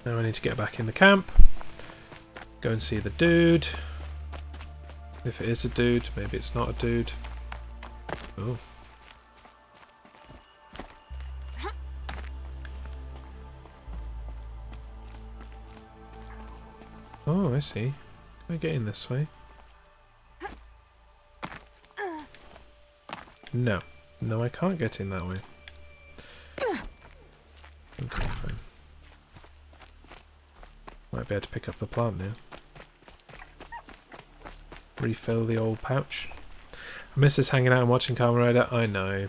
Now I need to get back in the camp. Go and see the dude. If it is a dude, maybe it's not a dude. Oh. Oh, I see. Can I get in this way? No. No, I can't get in that way. Okay, fine. Might be able to pick up the plant now. Refill the old pouch. I miss us hanging out and watching Kamen Rider. I know.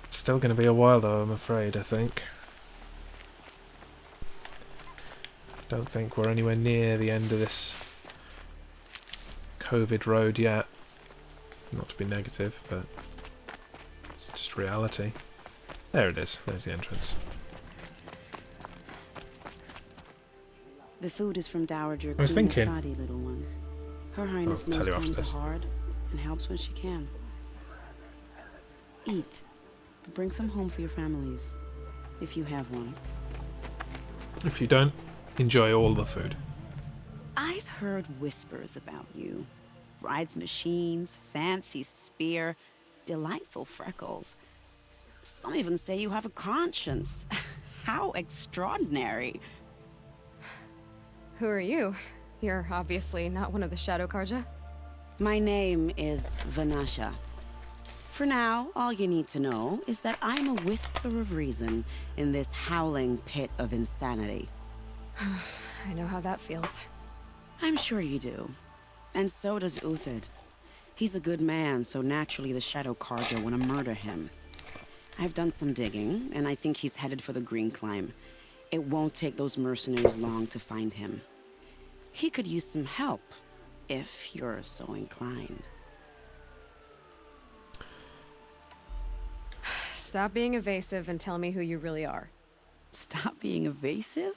It's still going to be a while though, I'm afraid, I think. Don't think we're anywhere near the end of this COVID road yet. Not to be negative, but it's just reality. There it is. There's the entrance. The food is from Dowager I was Queen thinking. Asadi, little ones. Her Highness I'll tell knows you after times this. are hard and helps when she can. Eat. But bring some home for your families, if you have one. If you don't, enjoy all the food. I've heard whispers about you. Rides machines, fancy spear, delightful freckles. Some even say you have a conscience. How extraordinary. Who are you? You're obviously not one of the Shadow Karja. My name is Vanasha. For now, all you need to know is that I'm a whisper of reason in this howling pit of insanity. I know how that feels. I'm sure you do. And so does Uthid. He's a good man, so naturally the Shadow Karja want to murder him. I've done some digging, and I think he's headed for the Green Climb. It won't take those mercenaries long to find him. He could use some help, if you're so inclined. Stop being evasive and tell me who you really are. Stop being evasive?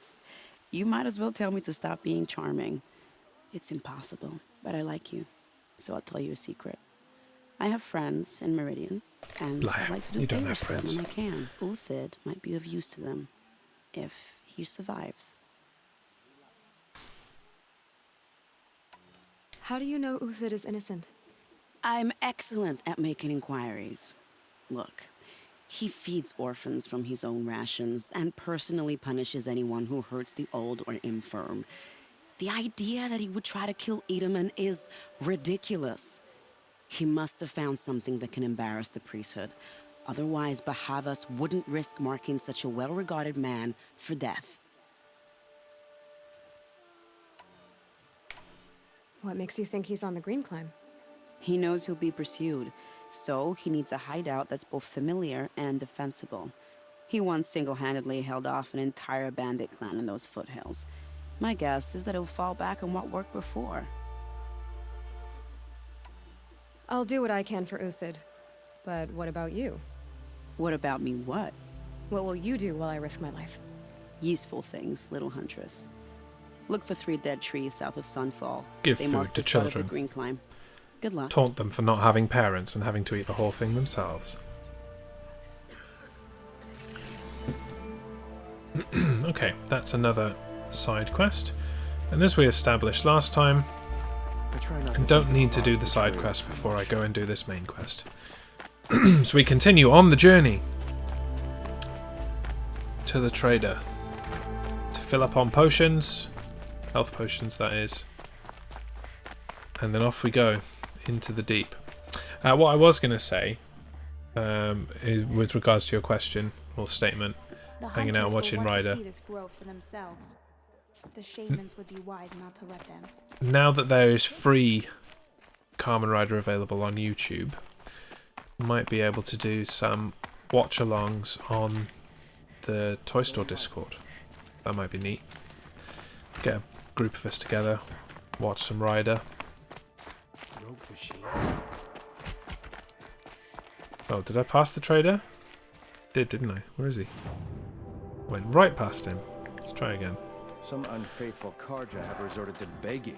You might as well tell me to stop being charming. It's impossible, but I like you, so I'll tell you a secret. I have friends in Meridian, and Liar. I like to do You don't favors have for them friends. when I can. Uthid might be of use to them, if he survives. How do you know Uthid is innocent? I'm excellent at making inquiries. Look, he feeds orphans from his own rations and personally punishes anyone who hurts the old or infirm. The idea that he would try to kill Edelman is ridiculous. He must have found something that can embarrass the priesthood. Otherwise, Bahavas wouldn't risk marking such a well-regarded man for death. What makes you think he's on the Green Climb? He knows he'll be pursued, so he needs a hideout that's both familiar and defensible. He once single-handedly held off an entire bandit clan in those foothills. My guess is that he'll fall back on what worked before. I'll do what I can for Uthid. But what about you? What about me what? What will you do while I risk my life? Useful things, little huntress. Look for 3 dead trees south of Sunfall. Give They food mark to the start of children. the Green Climb. Good luck. Taunt them for not having parents and having to eat the whole thing themselves. Okay, that's another side quest. And as we established last time, I don't need to do the side quest before I go and do this main quest. So we continue on the journey to the trader to fill up on potions, health potions that is, and then off we go into the deep. What I was going to say, is with regards to your question or statement, hanging out and watching Ryder. The shamans would be wise not to let them. Now that there is free Kamen Rider available on YouTube, might be able to do some watch-alongs on the Toy Store Discord. That might be neat. Get a group of us together, watch some Rider. Oh, did I pass the trader? Did, didn't I? Where is he? Went right past him. Let's try again. Some unfaithful Karja have resorted to begging.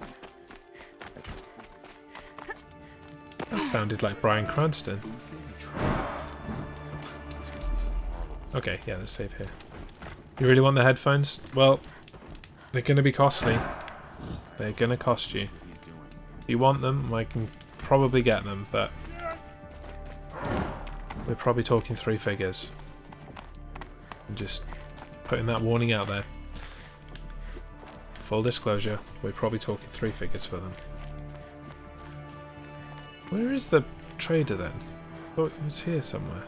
That sounded like Bryan Okay, yeah, let's save here. You really want the headphones? Well, they're going to be costly. They're going to cost you. If you want them, I can probably get them, but we're probably talking 3 figures. I'm just putting that warning out there. Full disclosure, we're probably talking 3 figures for them. Where is the trader then? I thought he was here somewhere.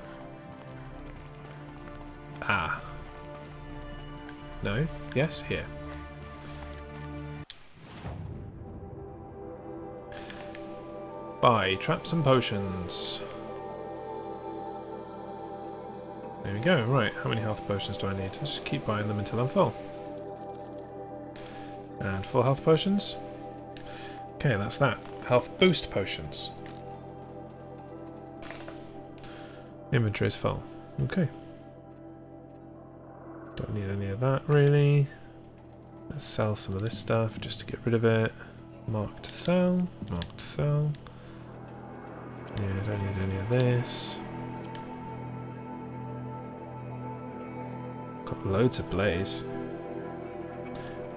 Ah. No? Yes? Here. Buy traps and potions. There we go. Right, how many health potions do I need? Just keep buying them until I'm full. And full health potions. Okay, that's that. Health boost potions. Inventory is full. Okay. Don't need any of that really. Let's sell some of this stuff just to get rid of it. Mark to sell. Mark to sell. Yeah, don't need any of this. Got loads of blaze.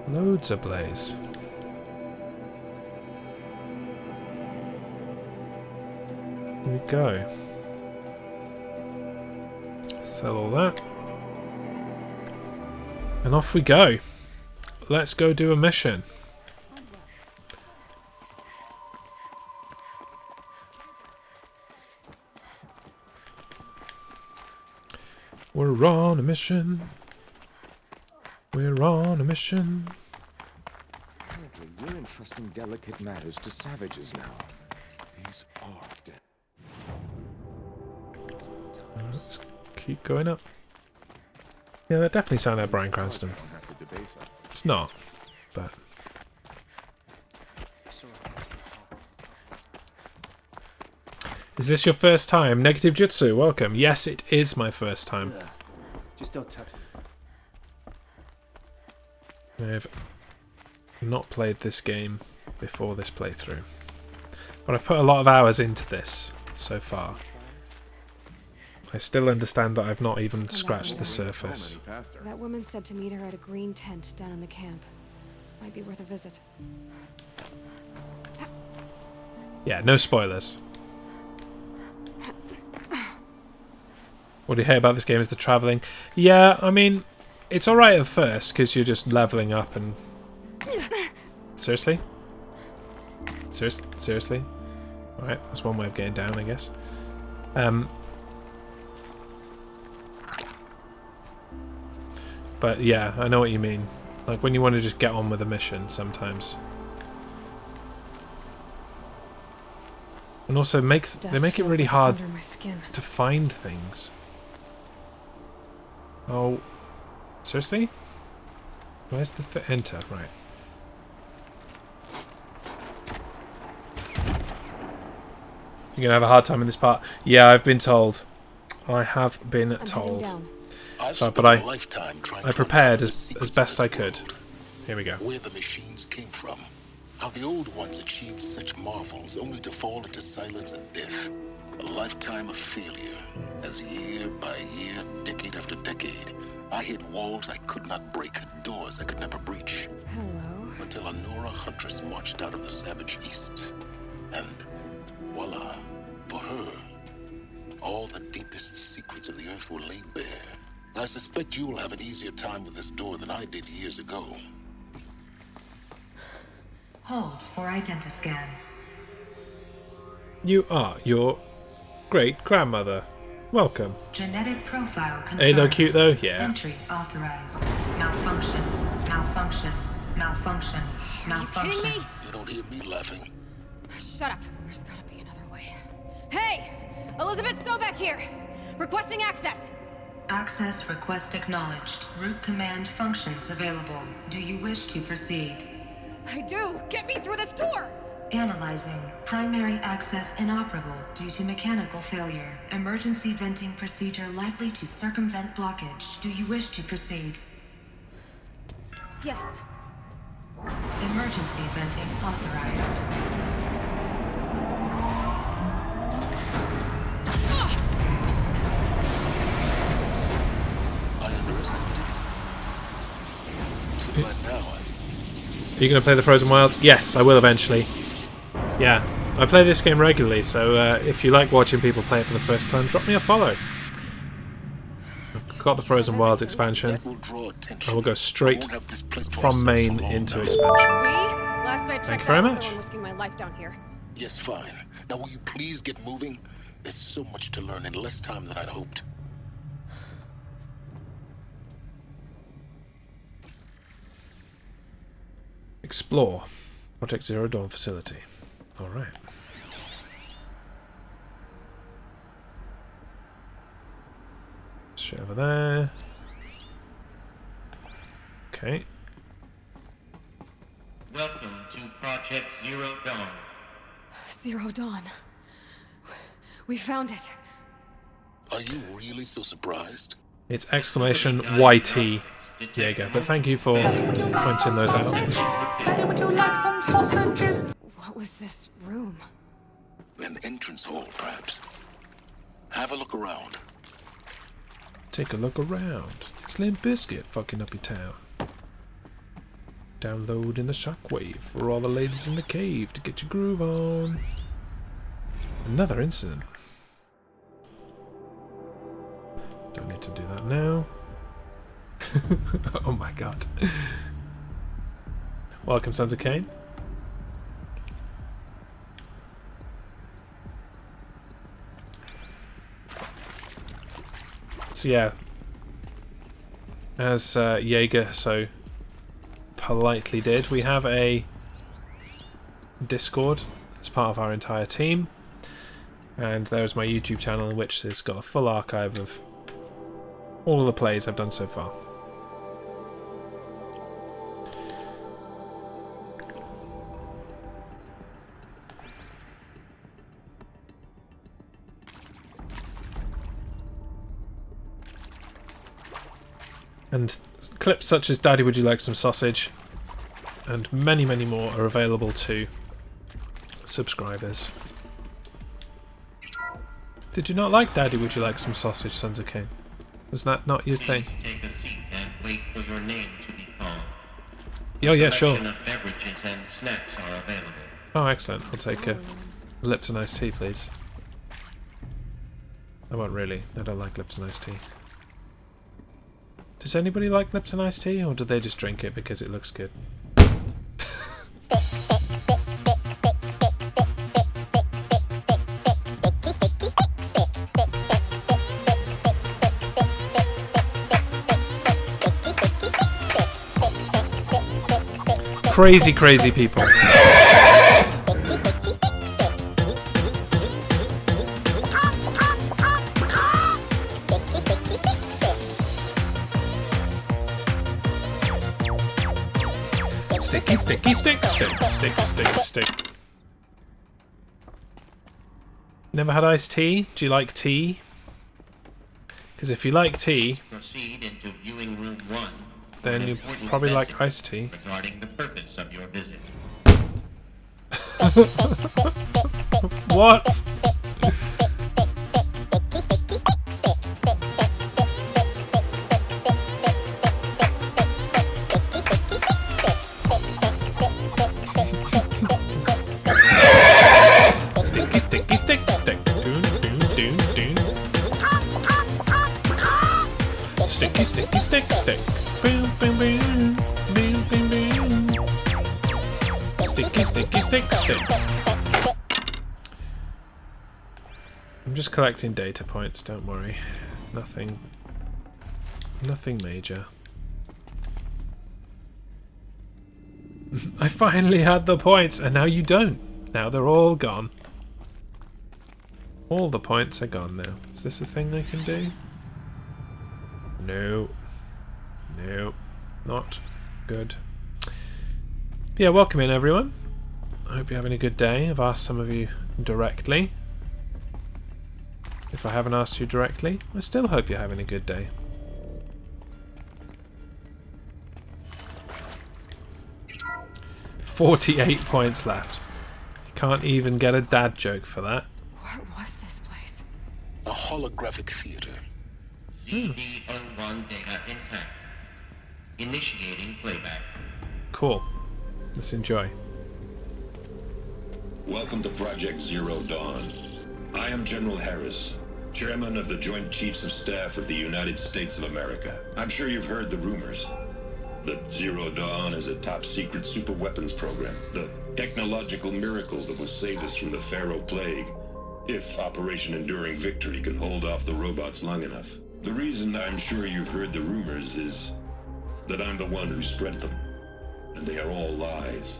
Loads of blaze. Here we go. Sell all that. And off we go. Let's go do a mission. We're on a mission. We're on a mission. Apparently, you're entrusting delicate matters to savages now. These are dead. Let's keep going up. Yeah, that definitely sounded like Bryan Cranston. It's not, but... Is this your first time? Negative Jutsu, welcome. Yes, it is my first time. Just don't touch it. I've not played this game before this playthrough. But I've put a lot of hours into this so far. I still understand that I've not even scratched the surface. That woman said to meet her at a green tent down in the camp. Might be worth a visit. Yeah, no spoilers. What do you hear about this game is the travelling. Yeah, I mean, it's alright at first, because you're just levelling up and... Seriously? Seriously? Alright, that's one way of getting down, I guess. But yeah, I know what you mean. Like when you want to just get on with a mission sometimes. And also they make it really hard to find things. Oh, seriously? Where's the enter? Right. You're gonna have a hard time in this part. Yeah, I've been told. I have been told. So, but I prepared as best I could. Here we go. Where the machines came from. How the old ones achieved such marvels only to fall into silence and death. A lifetime of failure. As year by year, decade after decade, I hit walls I could not break, doors I could never breach. Hello. Until a Nora huntress marched out of the savage east. And voila, for her, all the deepest secrets of the earth were laid bare. I suspect you will have an easier time with this door than I did years ago. Hold for identiscan. You are your great-grandmother. Welcome. Genetic profile confirmed. Ain't that cute though? Yeah. Entry authorized. Malfunction. Malfunction. Malfunction. Malfunction. Are you kidding me? You don't hear me laughing. Shut up. There's gotta be another way. Hey! Elizabeth Sobek here! Requesting access! Access request acknowledged. Root command functions available. Do you wish to proceed? I do! Get me through this door! Analyzing. Primary access inoperable due to mechanical failure. Emergency venting procedure likely to circumvent blockage. Do you wish to proceed? Yes. Emergency venting authorized. I underestimated you. Are you going to play the Frozen Wilds? Yes, I will eventually. Yeah, I play this game regularly, so if you like watching people play it for the first time, drop me a follow. I've got the Frozen Wilds expansion. That will draw attention. I will go straight I won't have this place to from ourselves main for long into now. expansion. Last I checked, Thank you very I was much. the one risking my life down here. Yes, fine. Now will you please get moving? There's so much to learn in less time than I'd hoped. Explore. Project Zero Dawn facility. Alright. Shit over there. Okay. Welcome to Project Zero Dawn. Zero Dawn. We found it. Are you really so surprised? It's exclamation YT Jaeger, but thank you for pointing those out. What was this room? An entrance hall, perhaps. Have a look around. Take a look around. Slim Biscuit fucking up your town. Downloading the shockwave for all the ladies in the cave to get your groove on. Another incident. Don't need to do that now. Oh my god. Welcome, Sons of Cain. So yeah, as Jaeger so politely did, we have a Discord as part of our entire team, and there's my YouTube channel, which has got a full archive of all of the plays I've done so far. And clips such as Daddy, Would You Like Some Sausage? And many, many more are available to subscribers. Did you not like Daddy, Would You Like Some Sausage, Sons of Cain? Was that not your thing? Please take a seat and wait for your name to be called. Oh yeah, sure. Selection of beverages and snacks are available. Oh, excellent. I'll take a Lipton iced tea, please. I won't really. I don't like Lipton iced tea. Does anybody like Lipton iced tea, or do they just drink it because it looks good? Crazy, crazy people. Sticky, sticky, stick, stick, stick, stick, stick. Never had iced tea? Do you like tea? Because if you like tea, Proceed into viewing room 1. then you probably like iced tea. Regarding the purpose of your visit. What? Sticky, sticky, stick, stick. Doon, doon, doon, doon. Sticky, sticky, stick, stick. Boom, boom, boom. Boom, boom, boom. Sticky, sticky, stick, stick. I'm just collecting data points, don't worry. Nothing major. I finally had the points, and now you don't. Now they're all gone. All the points are gone now. Is this a thing I can do? No. No. Not good. Yeah, welcome in everyone. I hope you're having a good day. I've asked some of you directly. If I haven't asked you directly, I still hope you're having a good day. $48 points left. You can't even get a dad joke for that. What was this place? A holographic theater. CD01 data intact. Initiating playback. Cool. Let's enjoy. Welcome to Project Zero Dawn. I am General Harris, Chairman of the Joint Chiefs of Staff of the United States of America. I'm sure you've heard the rumors that Zero Dawn is a top-secret super-weapons program, the technological miracle that will save us from the Pharaoh Plague, if Operation Enduring Victory can hold off the robots long enough. The reason I'm sure you've heard the rumors is that I'm the one who spread them, and they are all lies.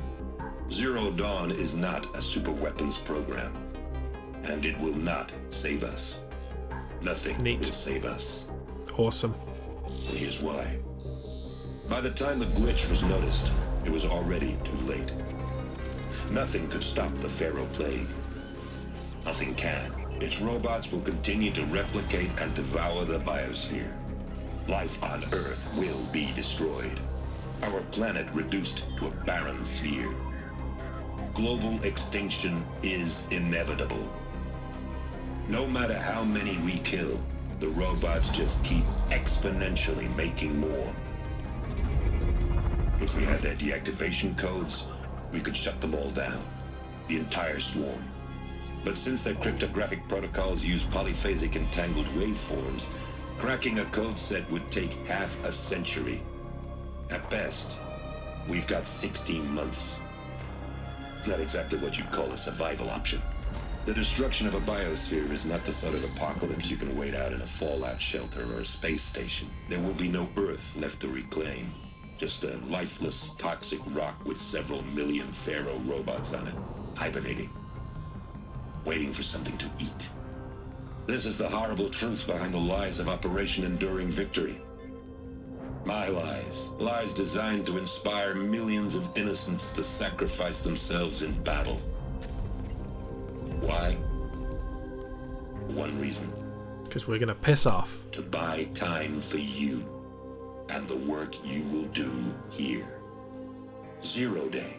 Zero Dawn is not a super-weapons program, and it will not save us. Nothing will save us. Awesome. Here's why. By the time the glitch was noticed, it was already too late. Nothing could stop the Pharaoh Plague. Nothing can. Its robots will continue to replicate and devour the biosphere. Life on Earth will be destroyed. Our planet reduced to a barren sphere. Global extinction is inevitable. No matter how many we kill, the robots just keep exponentially making more. If we had their deactivation codes, we could shut them all down, the entire swarm. But since their cryptographic protocols use polyphasic entangled waveforms, cracking a code set would take half a century. At best, we've got 16 months. Not exactly what you'd call a survival option. The destruction of a biosphere is not the sort of apocalypse you can wait out in a fallout shelter or a space station. There will be no Earth left to reclaim. Just a lifeless, toxic rock with several million Pharaoh robots on it, hibernating, waiting for something to eat. This is the horrible truth behind the lies of Operation Enduring Victory. My lies. Lies designed to inspire millions of innocents to sacrifice themselves in battle. Why? One reason. Because we're going to piss off. To buy time for you and the work you will do here. Zero Day,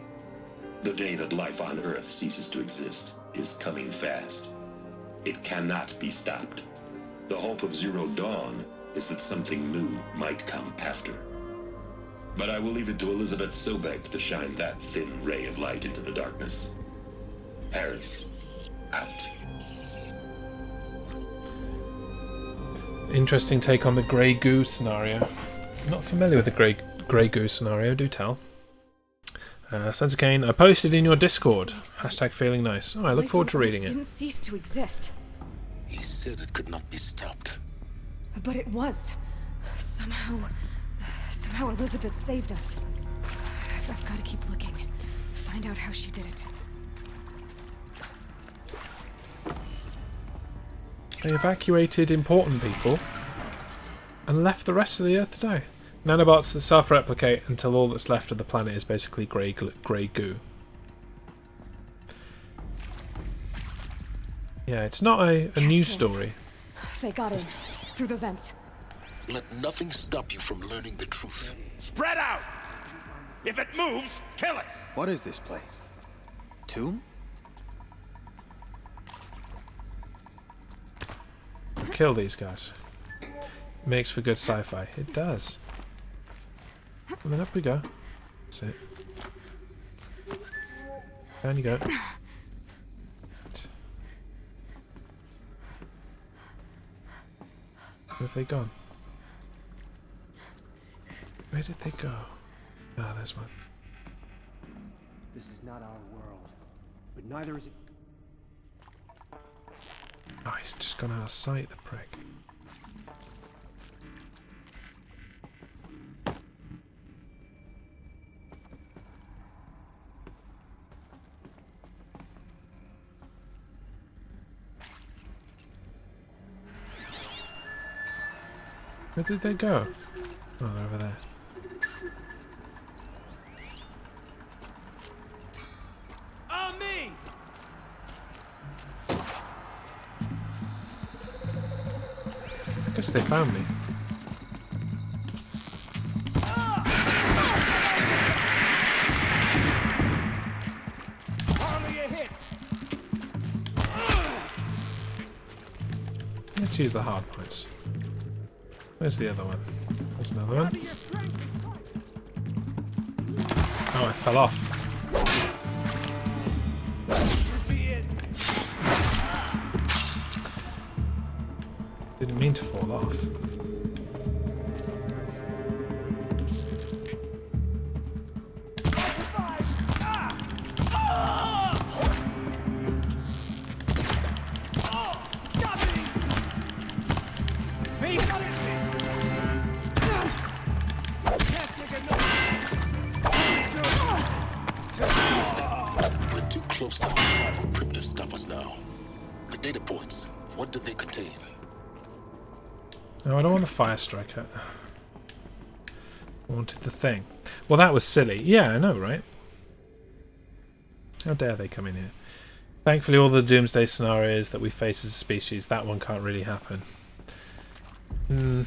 the day that life on Earth ceases to exist, is coming fast. It cannot be stopped. The hope of Zero Dawn is that something new might come after. But I will leave it to Elizabeth Sobek to shine that thin ray of light into the darkness. Harris, out. Interesting take on the grey goo scenario. Not familiar with the grey goo scenario, do tell. Sensor Kane, I posted in your Discord. Hashtag feeling nice. Oh, I look forward to reading it. Didn't cease to exist. He said it could not be stopped. But it was. Somehow Elizabeth saved us. I've got to keep looking. Find out how she did it. They evacuated important people and left the rest of the Earth to die. Nanobots that self-replicate until all that's left of the planet is basically grey goo. Yeah, it's not a news story. They got in through the vents. Let nothing stop you from learning the truth. Spread out! If it moves, kill it! What is this place? Tomb? Kill these guys. Makes for good sci-fi. It does. And then up we go. That's it. Down you go. Where have they gone? Where did they go? Ah, there's one. This is not our world, but neither is it. Oh, he's just gone out of sight, the prick. Where did they go? Oh, they're over there. On me! I guess they found me. Only a hit! Let's use the hard points. Where's the other one? There's another one. Oh, I fell off. Didn't mean to fall off. We're too close to the survival primitive to stop us now. The data points, what do they contain? No, I don't want the fire striker. I wanted the thing. Well, that was silly. Yeah, I know, right? How dare they come in here? Thankfully, all the doomsday scenarios that we face as a species, that one can't really happen. Who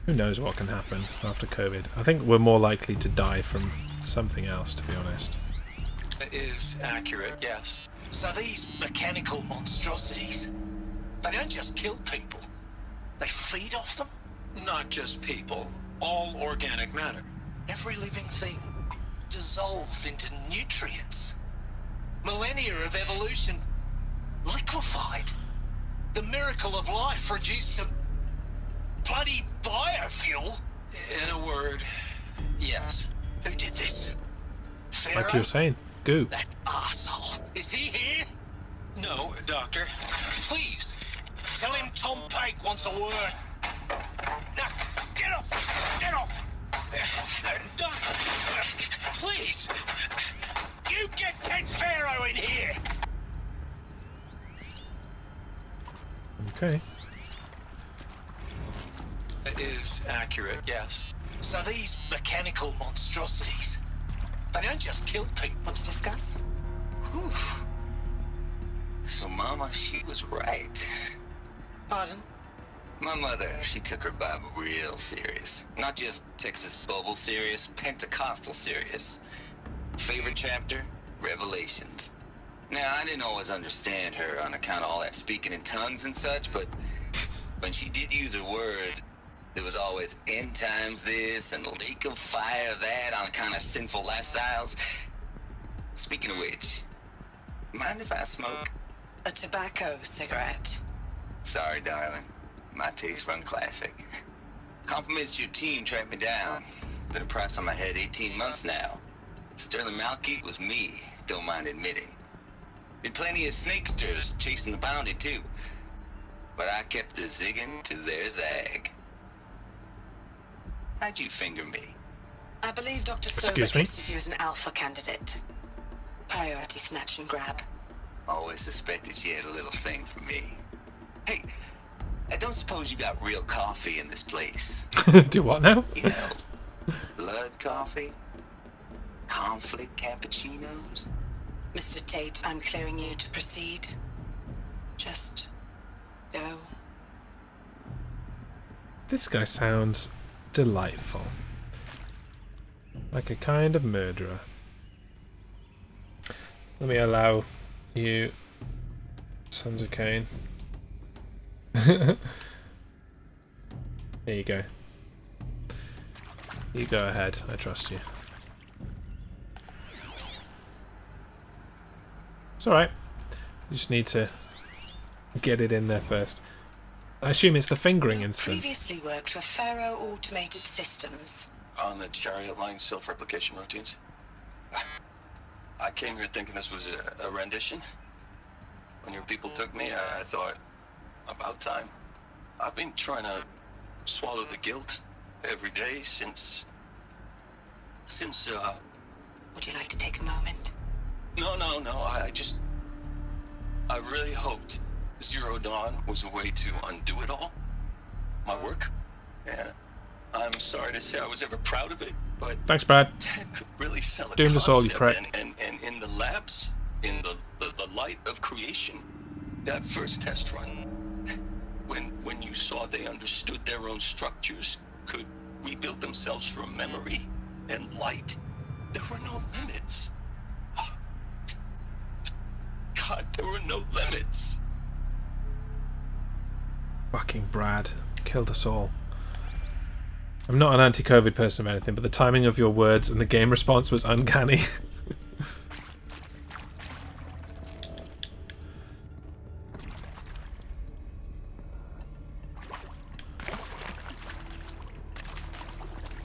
knows what can happen after COVID? I think we're more likely to die from something else, to be honest. It is accurate, yes. So these mechanical monstrosities, they don't just kill people. They feed off them? Not just people. All organic matter. Every living thing dissolved into nutrients. Millennia of evolution liquefied. The miracle of life reduced some bloody biofuel. In a word, yes. Who did this? Pharaoh? Like you were saying, goo. That arsehole. Is he here? No, Doctor. Please, tell him Tom Pike wants a word. Now, get off! Get off! Doctor, please! You get Ted Pharaoh in here! Okay. It is accurate, yes. So these mechanical monstrosities, they don't just kill people. Want to discuss? Whew. So Mama, she was right. Pardon? My mother, she took her Bible real serious. Not just Texas Bubble serious, Pentecostal serious. Favorite chapter? Revelations. Now, I didn't always understand her on account of all that speaking in tongues and such, but when she did use her words, there was always end times this and lake of fire that on account of sinful lifestyles. Speaking of which, mind if I smoke? A tobacco cigarette. Sorry, darling. My taste run classic. Compliments to your team tracked me down. Been a price on my head 18 months now. Sterling Malkeet was me, don't mind admitting. Been plenty of snakesters chasing the bounty too. But I kept the zigging to their zag. How'd you finger me? I believe Dr. Excuse Silver me? listed you as an alpha candidate. Priority snatch and grab. Always suspected she had a little thing for me. Hey, I don't suppose you got real coffee in this place. Do what now? You know, blood coffee? Conflict cappuccinos? Mr. Tate, I'm clearing you to proceed. Just go. This guy sounds delightful. Like a kind of murderer. Let me allow you, Sons of Cain. There you go. You go ahead, I trust you. It's alright. You just need to get it in there first. I assume it's the fingering incident. Previously worked for Pharaoh Automated Systems. On the chariot line self-replication routines. I came here thinking this was a rendition. When your people took me, I thought, about time. I've been trying to swallow the guilt every day since... Would you like to take a moment? No, I really hoped Zero Dawn was a way to undo it all. My work. And I'm sorry to say I was ever proud of it, but... Thanks, Brad. Ted could really sell a Doing this all, you concept, prick. and in the labs, in the light of creation, that first test run, when you saw they understood their own structures, could rebuild themselves from memory and light, there were no limits. God, there were no limits. Fucking Brad. Killed us all. I'm not an anti-COVID person or anything, but the timing of your words and the game response was uncanny.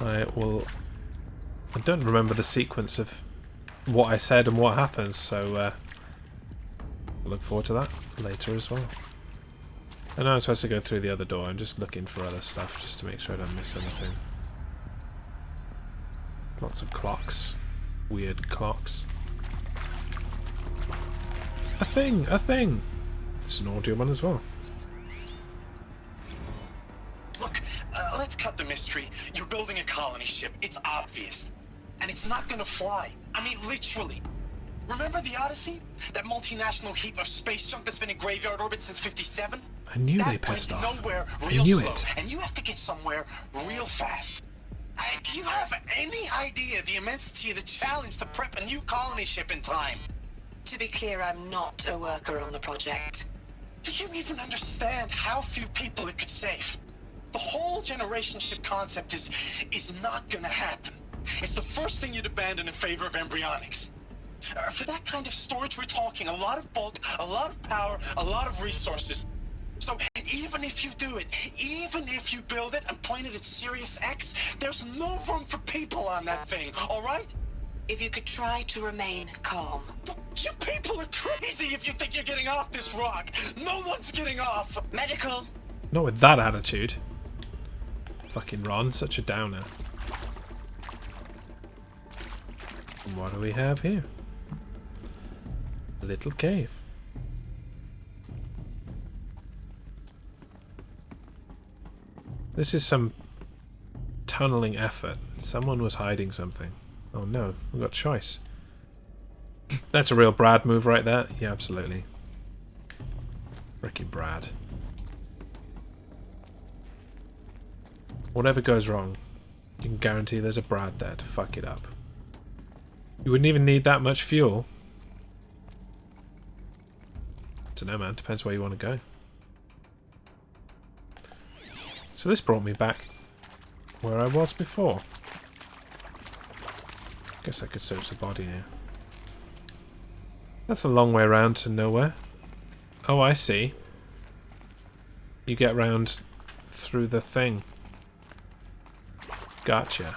I don't remember the sequence of what I said and what happens, so look forward to that later as well. I know I'm supposed to go through the other door. I'm just looking for other stuff just to make sure I don't miss anything. Lots of clocks. Weird clocks. A thing! A thing! It's an audio one as well. Look, let's cut the mystery. You're building a colony ship. It's obvious. And it's not gonna fly. I mean, literally. Remember the Odyssey? That multinational heap of space junk that's been in graveyard orbit since '57? I knew they pissed off. I knew it. And you have to get somewhere real fast. Do you have any idea the immensity of the challenge to prep a new colony ship in time? To be clear, I'm not a worker on the project. Do you even understand how few people it could save? The whole generation ship concept is not gonna happen. It's the first thing you'd abandon in favor of embryonics. For that kind of storage, we're talking a lot of bulk, a lot of power, a lot of resources. So even if you do it, even if you build it and point it at Sirius X, there's no room for people on that thing, all right? If you could try to remain calm. You people are crazy if you think you're getting off this rock. No one's getting off. Medical. Not with that attitude. Fucking Ron, such a downer. And what do we have here? A little cave. This is some tunneling effort. Someone was hiding something. Oh no, we've got choice. That's a real Brad move right there. Yeah, absolutely. Ricky Brad. Whatever goes wrong, you can guarantee there's a Brad there to fuck it up. You wouldn't even need that much fuel. Don't know, man. Depends where you want to go. So this brought me back where I was before. Guess I could search the body now. That's a long way around to nowhere. Oh, I see. You get round through the thing. Gotcha.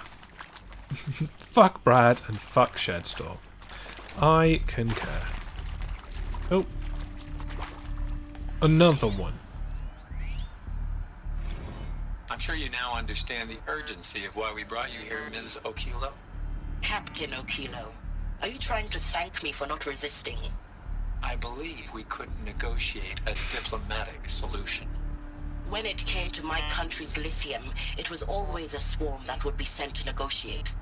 Fuck Brad and fuck Shedstorm. I concur. Oh. Another one. I'm sure you now understand the urgency of why we brought you here, Ms. Okilo. Captain Okilo, are you trying to thank me for not resisting? I believe we couldn't negotiate a diplomatic solution. When it came to my country's lithium, it was always a swarm that would be sent to negotiate.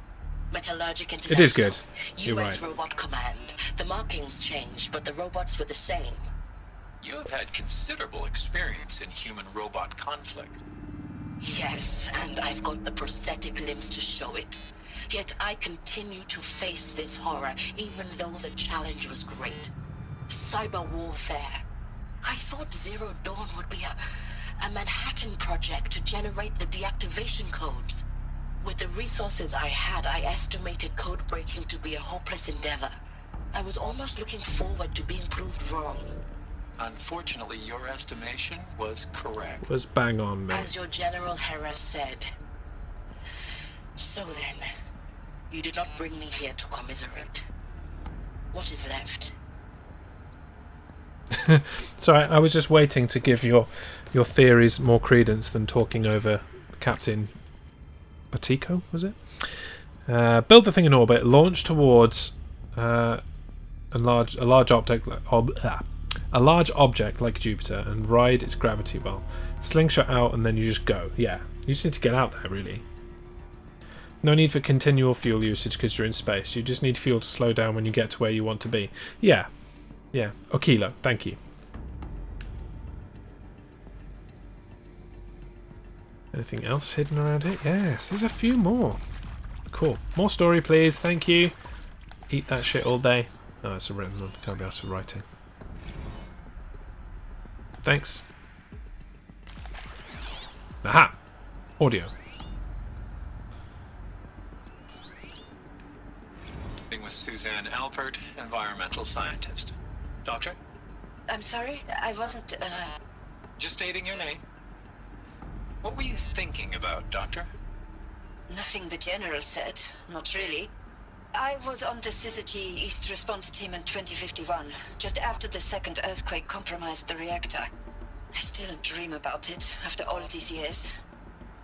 Metallurgic International. It is good. You're US right. Robot Command. The markings changed, but the robots were the same. You have had considerable experience in human-robot conflict. Yes, and I've got the prosthetic limbs to show it. Yet I continue to face this horror, even though the challenge was great. Cyber warfare. I thought Zero Dawn would be a Manhattan project to generate the deactivation codes. With the resources I had, I estimated code breaking to be a hopeless endeavor. I was almost looking forward to being proved wrong. Unfortunately, your estimation was correct. Was bang on, mate. As your General Hera said. So then, you did not bring me here to commiserate. What is left? Sorry, I was just waiting to give your theories more credence than talking over Captain Otiko, was it? Build the thing in orbit, launch towards a large object like Jupiter, and ride its gravity well. Slingshot out, and then you just go. Yeah, you just need to get out there, really. No need for continual fuel usage because you're in space. You just need fuel to slow down when you get to where you want to be. Yeah. Yeah. Okilo, thank you. Anything else hidden around here? Yes, there's a few more. Cool. More story, please. Thank you. Eat that shit all day. Oh, it's a written one. Can't be asked for writing. Thanks. Aha! Audio. With Suzanne Alpert, environmental scientist. Doctor? I'm sorry, I wasn't, Just stating your name. What were you thinking about, Doctor? Nothing the General said. Not really. I was on the Syzygy East Response Team in 2051, just after the second earthquake compromised the reactor. I still dream about it after all these years.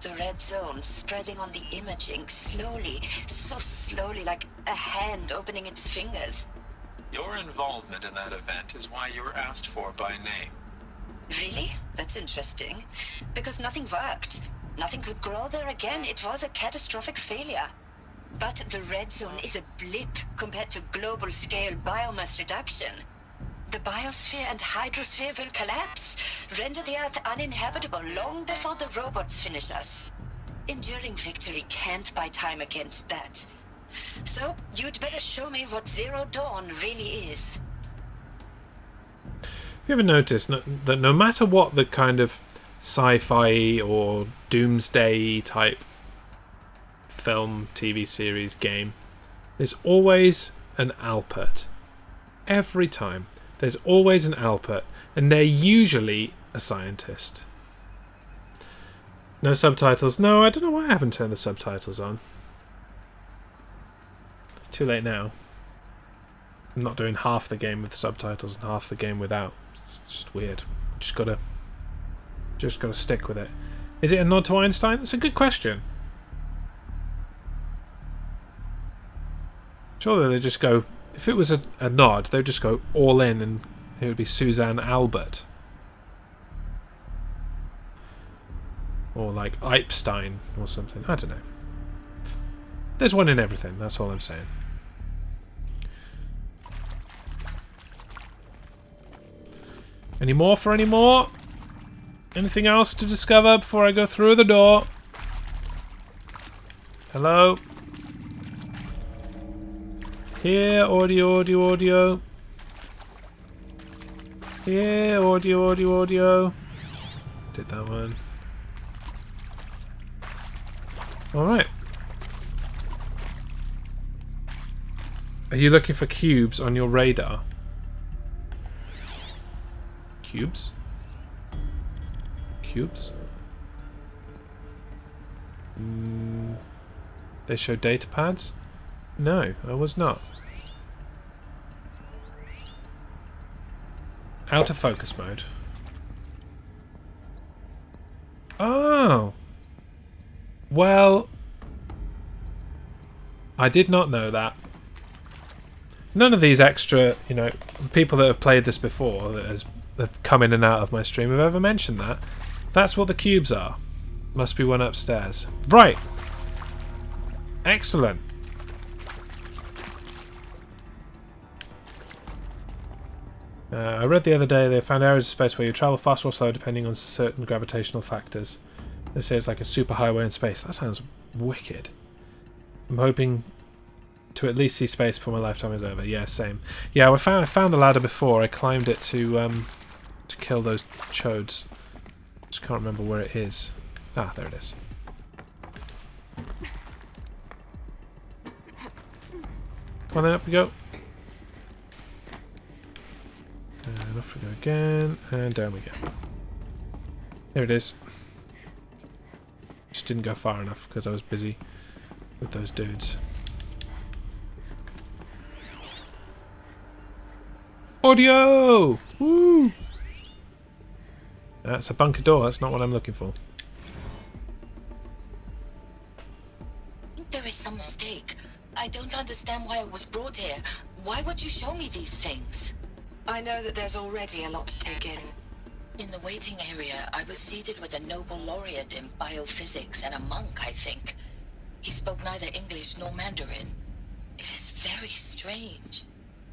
The red zone spreading on the imaging, slowly, so slowly, like a hand opening its fingers. Your involvement in that event is why you were asked for by name. Really? That's interesting. Because nothing worked. Nothing could grow there again. It was a catastrophic failure. But the red zone is a blip compared to global-scale biomass reduction. The biosphere and hydrosphere will collapse, render the Earth uninhabitable long before the robots finish us. Enduring victory can't buy time against that. So, you'd better show me what Zero Dawn really is. Have you ever noticed that no matter what the kind of sci-fi or doomsday type film, TV series, game, there's always an Alpert. Every time. There's always an Alpert, and they're usually a scientist. No subtitles. No, I don't know why I haven't turned the subtitles on. It's too late now. I'm not doing half the game with subtitles and half the game without. It's just weird. Just gotta stick with it. Is it a nod to Einstein? That's a good question. Surely they just go. If it was a nod, they'd just go all in, and it would be Suzanne Albert, or like Epstein or something. I don't know. There's one in everything. That's all I'm saying. Any more for any more? Anything else to discover before I go through the door? Hello? Here, audio. Here, audio. Did that one. Alright. Are you looking for cubes on your radar? Cubes? Cubes? They show data pads? No, I was not. Out of focus mode. Oh! Well, I did not know that. None of these extra, people that have played this before, that have come in and out of my stream, have ever mentioned that. That's what the cubes are. Must be one upstairs. Right! Excellent. I read the other day they found areas of space where you travel fast or slow depending on certain gravitational factors. They say it's like a superhighway in space. That sounds wicked. I'm hoping to at least see space before my lifetime is over. Yeah, same. Yeah, I found the ladder before. I climbed it to kill those chodes. Just can't remember where it is. Ah, there it is. Come on then, up we go. And off we go again, and down we go. There it is. Just didn't go far enough because I was busy with those dudes. Audio! Woo! That's a bunker door, that's not what I'm looking for. There is some mistake. I don't understand why I was brought here. Why would you show me these things? I know that there's already a lot to take in. In the waiting area, I was seated with a Nobel laureate in biophysics and a monk, I think. He spoke neither English nor Mandarin. It is very strange.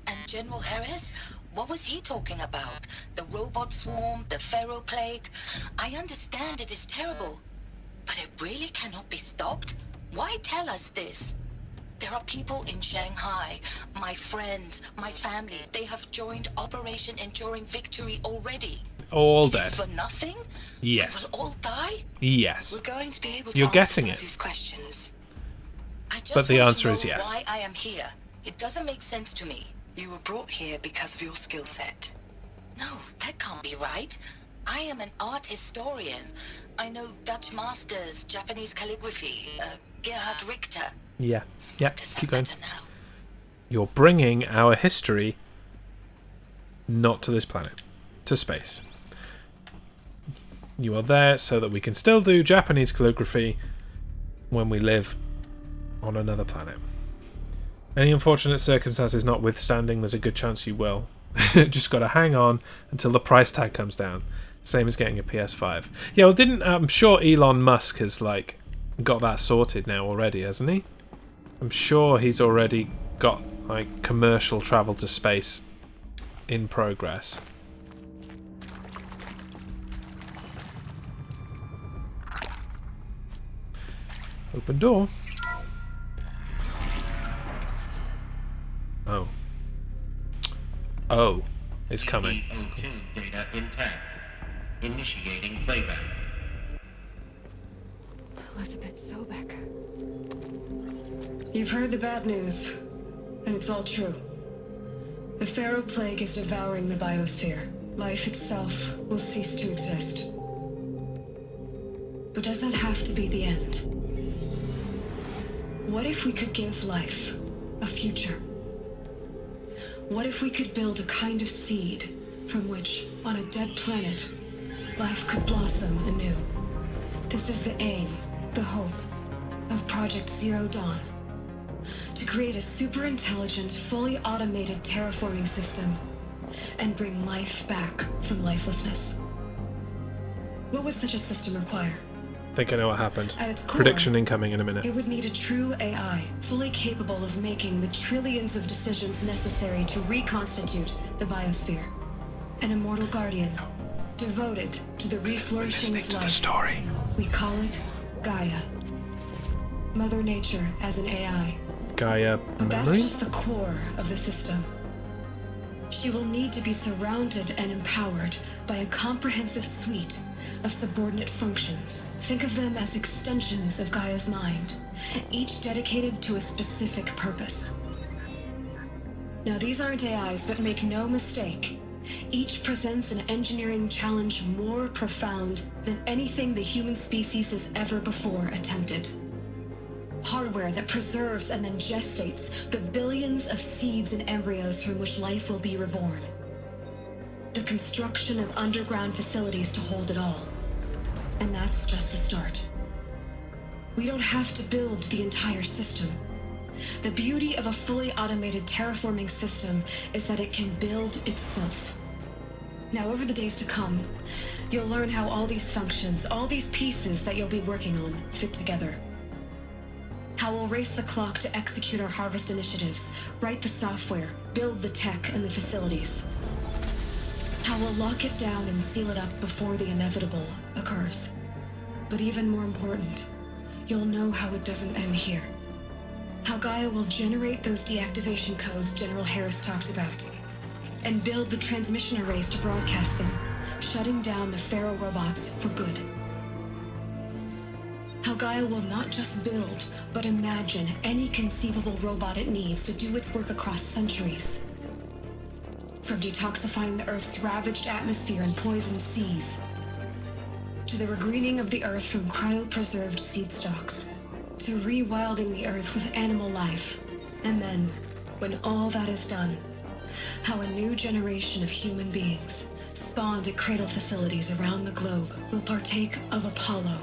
And General Harris? What was he talking about? The robot swarm, the Pharaoh plague? I understand it is terrible. But it really cannot be stopped? Why tell us this? There are people in Shanghai, my friends, my family. They have joined Operation Enduring Victory already. All It dead. is for nothing? Yes. We will all die? Yes. We're going to be able to You're answer getting some of it. these questions. I just But the want answer to is know yes. why I am here. It doesn't make sense to me. You were brought here because of your skill set. No, that can't be right. I am an art historian. I know Dutch masters, Japanese calligraphy, Gerhard Richter. Yeah, keep going. You're bringing our history not to this planet, to space. You are there so that we can still do Japanese calligraphy when we live on another planet. Any unfortunate circumstances notwithstanding, there's a good chance you will. Just got to hang on until the price tag comes down. Same as getting a PS5. Yeah, well, I'm sure Elon Musk has got that sorted now already, hasn't he? I'm sure he's already got commercial travel to space in progress. Open door. Oh, it's coming. CO2 data intact. Initiating playback. Elizabeth Sobek. You've heard the bad news, and it's all true. The Pharaoh Plague is devouring the biosphere. Life itself will cease to exist. But does that have to be the end? What if we could give life a future? What if we could build a kind of seed from which, on a dead planet, life could blossom anew? This is the aim, the hope, of Project Zero Dawn. To create a super-intelligent, fully automated terraforming system and bring life back from lifelessness. What would such a system require? I think I know what happened. At its core, Prediction incoming in a minute. It would need a true AI, fully capable of making the trillions of decisions necessary to reconstitute the biosphere. An immortal guardian, devoted to the reflourishing of life. The story. We call it Gaia. Mother Nature as an AI. Gaia But that's memory? just the core of the system. She will need to be surrounded and empowered by a comprehensive suite of subordinate functions. Think of them as extensions of Gaia's mind, each dedicated to a specific purpose. Now, these aren't AIs, but make no mistake, each presents an engineering challenge more profound than anything the human species has ever before attempted. Hardware that preserves and then gestates the billions of seeds and embryos from which life will be reborn. The construction of underground facilities to hold it all. And that's just the start. We don't have to build the entire system. The beauty of a fully automated terraforming system is that it can build itself. Now, over the days to come, you'll learn how all these functions, all these pieces that you'll be working on, fit together. How we'll race the clock to execute our harvest initiatives, write the software, build the tech and the facilities. How we'll lock it down and seal it up before the inevitable occurs. But even more important, you'll know how it doesn't end here. How Gaia will generate those deactivation codes General Harris talked about, and build the transmission arrays to broadcast them, shutting down the Pharaoh robots for good. How Gaia will not just build, but imagine any conceivable robot it needs to do its work across centuries. From detoxifying the Earth's ravaged atmosphere and poisoned seas, to the regreening of the Earth from cryopreserved seed stalks, to rewilding the Earth with animal life. And then, when all that is done, how a new generation of human beings, spawned at cradle facilities around the globe, will partake of Apollo,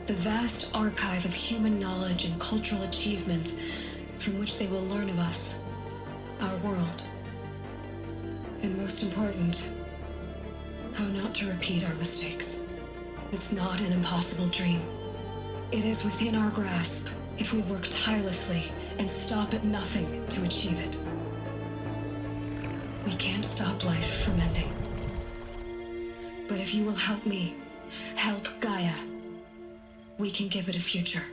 the vast archive of human knowledge and cultural achievement from which they will learn of us, our world. And most important, how not to repeat our mistakes. It's not an impossible dream. It is within our grasp if we work tirelessly and stop at nothing to achieve it. We can't stop life from ending. But if you will help me, help Gaia, we can give it a future.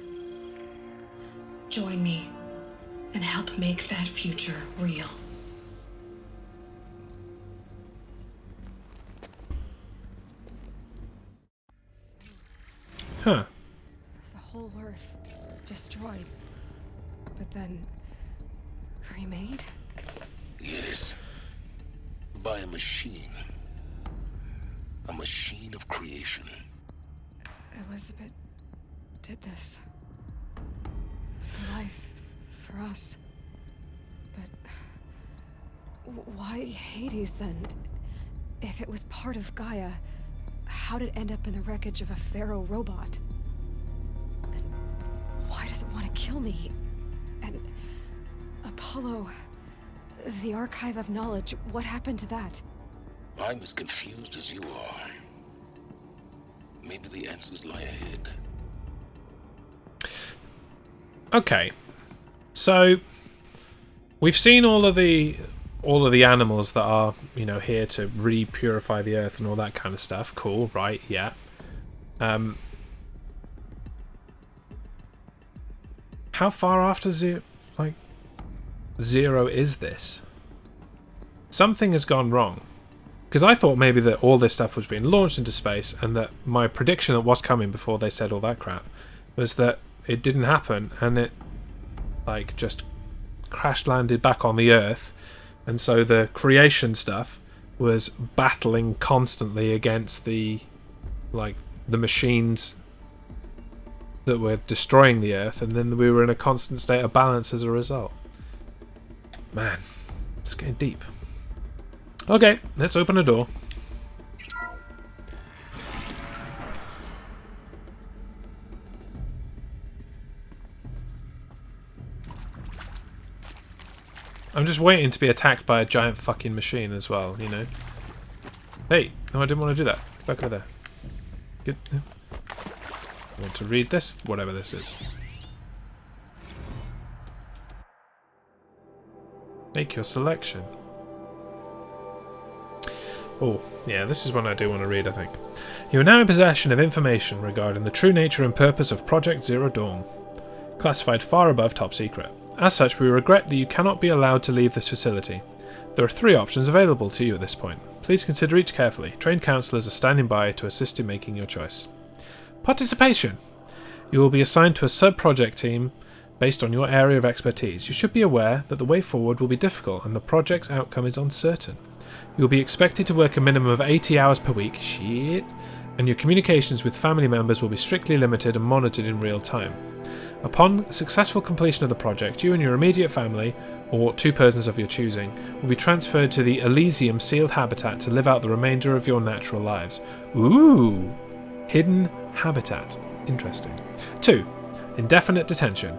Join me and help make that future real. Huh. The whole Earth destroyed, but then remade? Yes. By a machine. A machine of creation. Elizabeth did this. For life. For us. But why Hades then? If it was part of Gaia, how did it end up in the wreckage of a Pharaoh robot? And why does it want to kill me? And Apollo, the Archive of Knowledge, what happened to that? I'm as confused as you are. Maybe the answers lie ahead. Okay, so we've seen all of the animals that are, you know, here to re-purify the earth and all that kind of stuff. Cool, right? Yeah. How far after zero is this? Something has gone wrong. Because I thought maybe that all this stuff was being launched into space, and that my prediction that was coming before they said all that crap was that it didn't happen, and it like just crash landed back on the Earth, and so the creation stuff was battling constantly against the machines that were destroying the Earth, and then we were in a constant state of balance as a result. Man, it's getting deep. Okay, let's open a door. I'm just waiting to be attacked by a giant fucking machine as well, you know. Hey, no, I didn't want to do that. Get back over there. Good. I want to read this, whatever this is. Make your selection. Oh, yeah, this is one I do want to read, I think. You are now in possession of information regarding the true nature and purpose of Project Zero Dawn. Classified far above top secret. As such, we regret that you cannot be allowed to leave this facility. There are 3 options available to you at this point. Please consider each carefully. Trained counselors are standing by to assist in making your choice. Participation. You will be assigned to a sub-project team based on your area of expertise. You should be aware that the way forward will be difficult and the project's outcome is uncertain. You will be expected to work a minimum of 80 hours per week, shit, and your communications with family members will be strictly limited and monitored in real time. Upon successful completion of the project, you and your immediate family, or 2 persons of your choosing, will be transferred to the Elysium sealed habitat to live out the remainder of your natural lives. Ooh! Hidden habitat. Interesting. 2. Indefinite detention.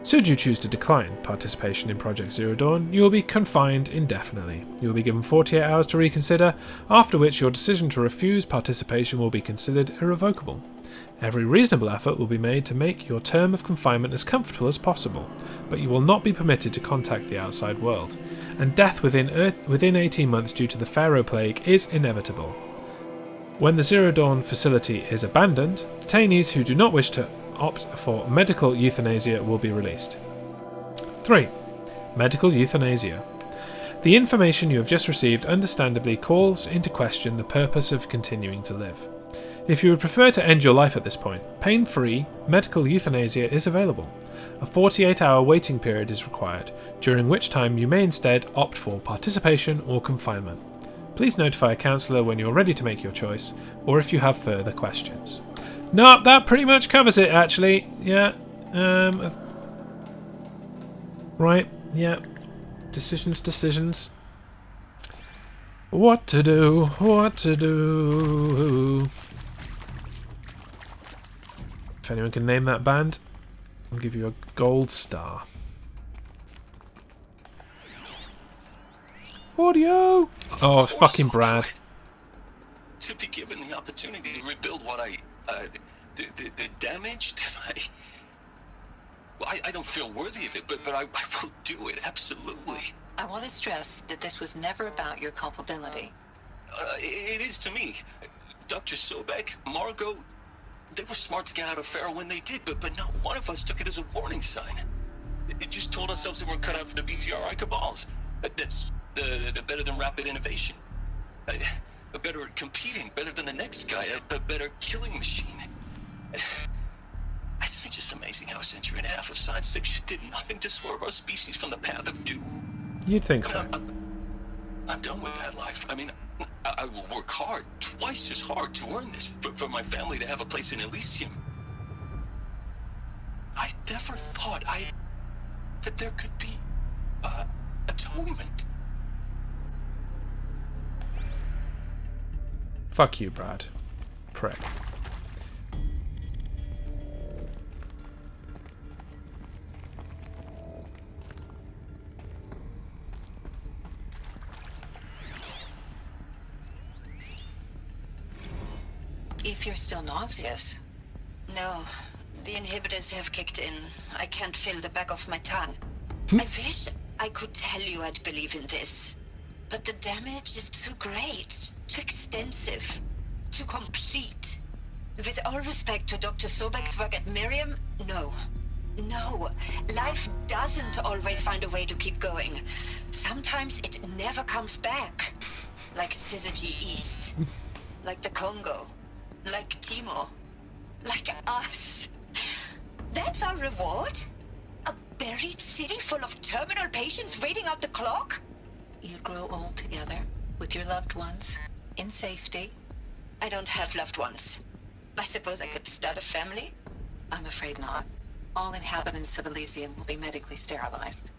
Should you choose to decline participation in Project Zero Dawn, you will be confined indefinitely. You will be given 48 hours to reconsider, after which your decision to refuse participation will be considered irrevocable. Every reasonable effort will be made to make your term of confinement as comfortable as possible, but you will not be permitted to contact the outside world, and death within 18 months due to the Pharaoh Plague is inevitable. When the Zero Dawn facility is abandoned, detainees who do not wish to opt for medical euthanasia will be released. 3. Medical euthanasia. The information you have just received understandably calls into question the purpose of continuing to live. If you would prefer to end your life at this point, pain-free medical euthanasia is available. A 48-hour waiting period is required, during which time you may instead opt for participation or confinement. Please notify a counsellor when you're ready to make your choice, or if you have further questions. No, that pretty much covers it, actually. Yeah. Right, yeah. Decisions. What to do? If anyone can name that band, I'll give you a gold star. Audio! Oh, it's fucking Brad. To be given the opportunity to rebuild what the damage that I don't feel worthy of it, but I will do it, absolutely. I want to stress that this was never about your culpability. It is to me. Dr. Sobek, Margot, they were smart to get out of Pharaoh when they did, but not one of us took it as a warning sign. It just told ourselves that we're cut out for the BTRI cabals. That's the better than rapid innovation. A better at competing, better than the next guy, a better killing machine. It's just amazing how a century and a half of science fiction did nothing to swerve our species from the path of doom. You'd think so. I'm done with that life. I mean, I will work hard, twice as hard, to earn this, for my family to have a place in Elysium. I never thought that there could be atonement. Fuck you, Brad. Prick. If you're still nauseous. No, the inhibitors have kicked in. I can't feel the back of my tongue. I wish I could tell you I'd believe in this. But the damage is too great, too extensive, too complete. With all respect to Dr. Sobek's work at Miriam, no. No, life doesn't always find a way to keep going. Sometimes it never comes back. Like Syzygy East. Like the Congo. Like Timo. Like us. That's our reward? A buried city full of terminal patients waiting out the clock? You grow old together, with your loved ones, in safety. I don't have loved ones. I suppose I could start a family? I'm afraid not. All inhabitants of Elysium will be medically sterilized.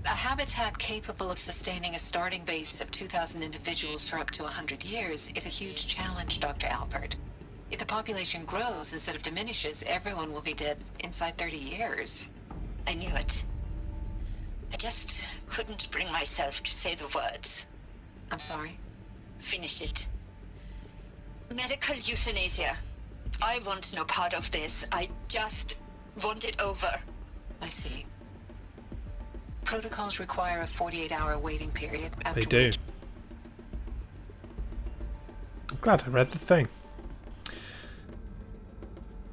A habitat capable of sustaining a starting base of 2,000 individuals for up to 100 years is a huge challenge, Dr. Alpert. If the population grows instead of diminishes, everyone will be dead inside 30 years. I knew it. I just couldn't bring myself to say the words. I'm sorry? Finish it. Medical euthanasia. I want no part of this. I just want it over. I see. Protocols require a 48-hour waiting period. They do. I'm glad I read the thing.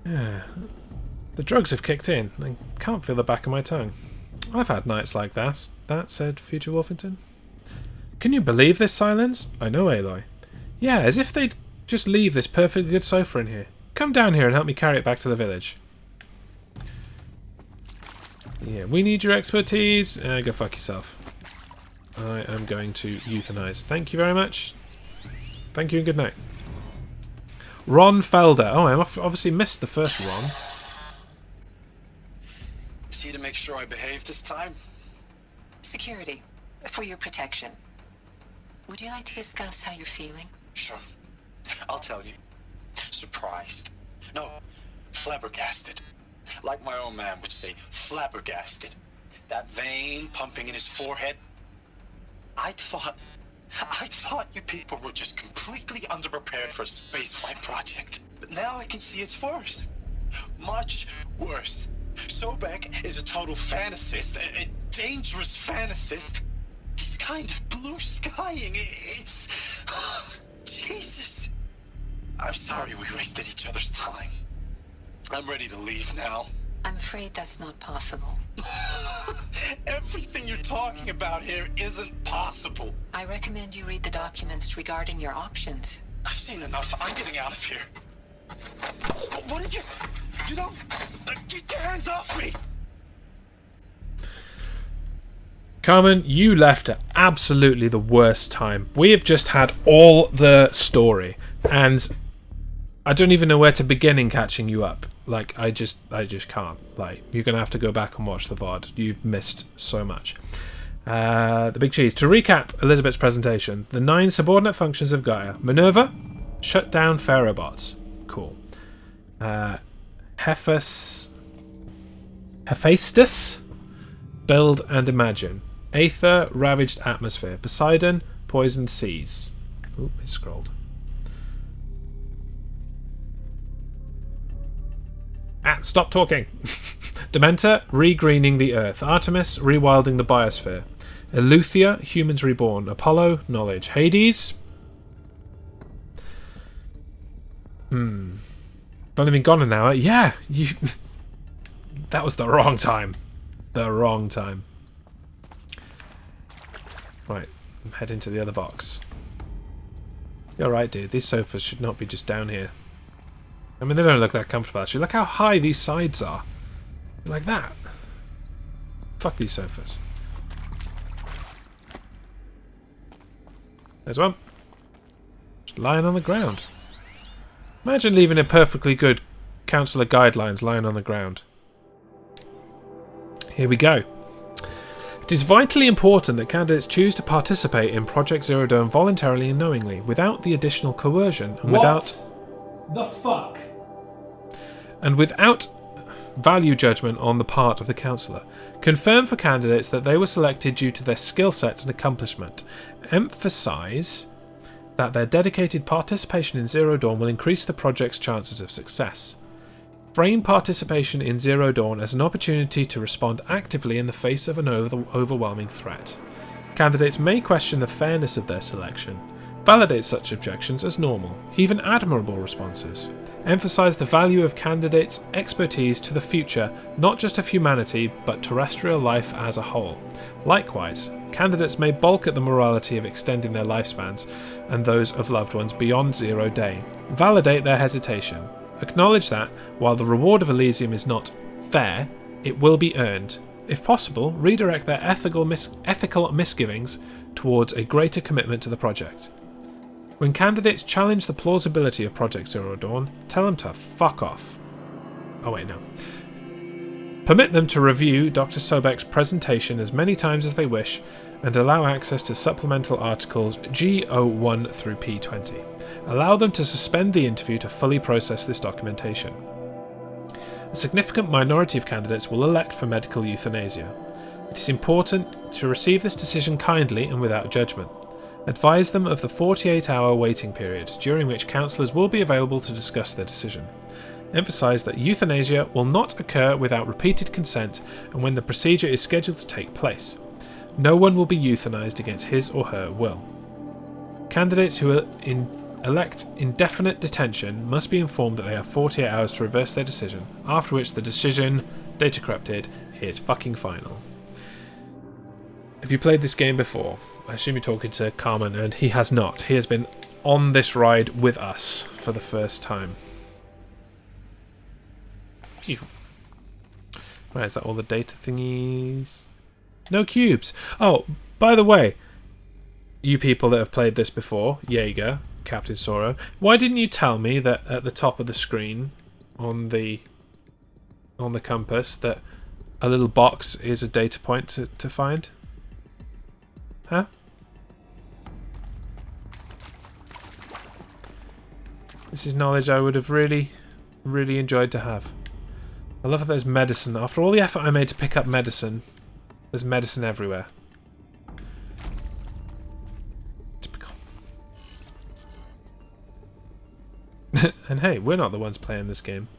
Yeah. The drugs have kicked in. I can't feel the back of my tongue. I've had nights like that, said Future Wolfington. Can you believe this silence? I know, Aloy. Yeah, as if they'd just leave this perfectly good sofa in here. Come down here and help me carry it back to the village. Yeah, we need your expertise. Go fuck yourself. I am going to euthanize. Thank you very much. Thank you and good night. Ron Felder. Oh, I obviously missed the first Ron. Is he to make sure I behave this time? Security. For your protection. Would you like to discuss how you're feeling? Sure. I'll tell you. Surprised. No, flabbergasted. Like my own man would say, flabbergasted. That vein pumping in his forehead. I thought you people were just completely underprepared for a spaceflight project. But now I can see it's worse. Much worse. Sobek is a total fantasist, a dangerous fantasist. He's kind of blue skying. It's... Jesus. I'm sorry we wasted each other's time. I'm ready to leave now. I'm afraid that's not possible. Everything you're talking about here isn't possible. I recommend you read the documents regarding your options. I've seen enough. I'm getting out of here. What did you... You don't... Get your hands off me! Carmen, you left at absolutely the worst time. We have just had all the story, and I don't even know where to begin in catching you up. Like, I just can't. Like, you're going to have to go back and watch the VOD. You've missed so much. The Big Cheese. To recap Elizabeth's presentation, the 9 subordinate functions of Gaia. Minerva, shut down Pharaohbots. Cool. Hephaestus, build and imagine. Aether, ravaged atmosphere. Poseidon, poisoned seas. Ooh, it scrolled. Stop talking. Dementor, regreening the earth. Artemis, rewilding the biosphere. Eleuthia, humans reborn. Apollo, knowledge. Hades. Only been gone an hour. Yeah, you. That was the wrong time. The wrong time. Right, head into the other box. You're right, dude. These sofas should not be just down here. I mean, they don't look that comfortable, actually. Look how high these sides are. Like that. Fuck these sofas. There's one. Just lying on the ground. Imagine leaving a perfectly good councillor guidelines lying on the ground. Here we go. It is vitally important that candidates choose to participate in Project Zero Dawn voluntarily and knowingly, without the additional coercion, and without the fuck? And without value judgment on the part of the councillor. Confirm for candidates that they were selected due to their skill sets and accomplishment. Emphasise that their dedicated participation in Zero Dawn will increase the project's chances of success. Frame participation in Zero Dawn as an opportunity to respond actively in the face of an overwhelming threat. Candidates may question the fairness of their selection. Validate such objections as normal, even admirable responses. Emphasise the value of candidates' expertise to the future, not just of humanity, but terrestrial life as a whole. Likewise, candidates may balk at the morality of extending their lifespans and those of loved ones beyond 0 day. Validate their hesitation. Acknowledge that, while the reward of Elysium is not fair, it will be earned. If possible, redirect their ethical misgivings towards a greater commitment to the project. When candidates challenge the plausibility of Project Zero Dawn, tell them to fuck off. Oh wait, no. Permit them to review Dr. Sobek's presentation as many times as they wish, and allow access to supplemental articles G01 through P20. Allow them to suspend the interview to fully process this documentation. A significant minority of candidates will elect for medical euthanasia. It is important to receive this decision kindly and without judgment. Advise them of the 48-hour waiting period, during which counsellors will be available to discuss their decision. Emphasise that euthanasia will not occur without repeated consent and when the procedure is scheduled to take place. No one will be euthanized against his or her will. Candidates who elect indefinite detention must be informed that they have 48 hours to reverse their decision, after which the decision, data corrupted, is fucking final. Have you played this game before? I assume you're talking to Carmen, and he has not. He has been on this ride with us for the first time. Phew. Right, is that all the data thingies? No cubes. Oh, by the way, you people that have played this before, Jaeger, Captain Soro, why didn't you tell me that at the top of the screen on the compass that a little box is a data point to find? Huh? This is knowledge I would have really, really enjoyed to have. I love that there's medicine. After all the effort I made to pick up medicine, there's medicine everywhere. Typical. And hey, we're not the ones playing this game.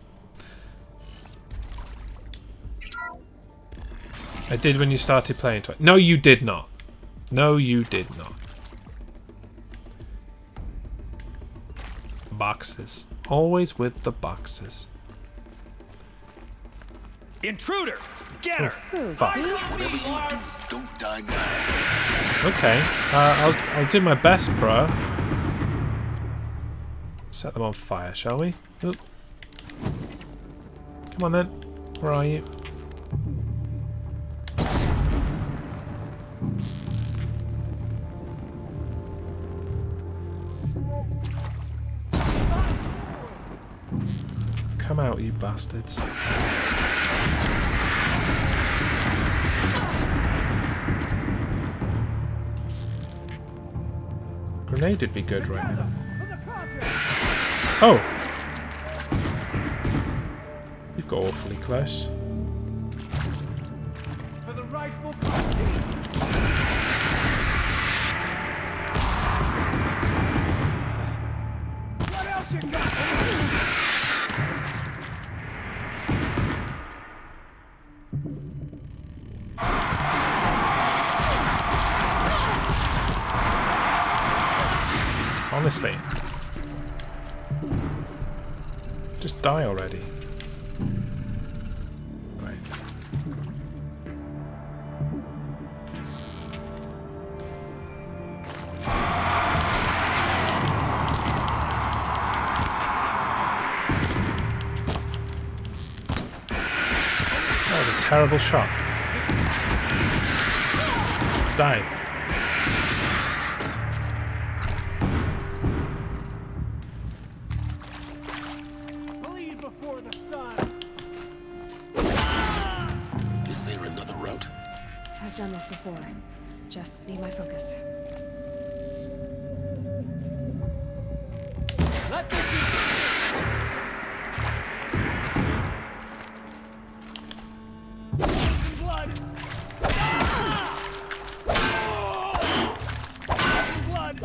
I did when you started playing twice. No, you did not. No, you did not. Boxes. Always with the boxes. Intruder! Get her! Fuck. Whatever you do, don't die now. Okay. I'll do my best, bro. Set them on fire, shall we? Oop. Come on then. Where are you? Come out, you bastards. Grenade would be good right now. Oh! You've got awfully close. For the rightful What else you got? Honestly. Just die already. Right. That was a terrible shot. Die. the sun. Is there another route? I've done this before. Just need my focus. Let this be. Blood. Blood.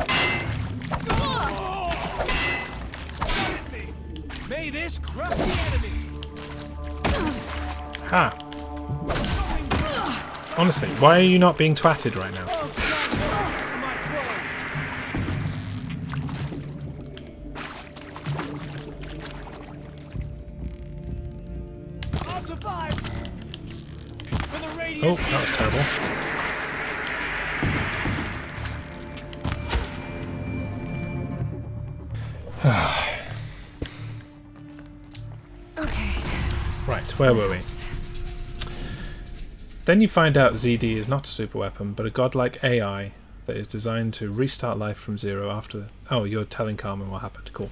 May this crush the enemy. Ha! Honestly, why are you not being twatted right now? I'll survive. For the radiant. Oh, that was terrible. Okay. Right, where were we? Then you find out ZD is not a super weapon, but a godlike AI that is designed to restart life from zero after... Oh, you're telling Carmen what happened. Cool.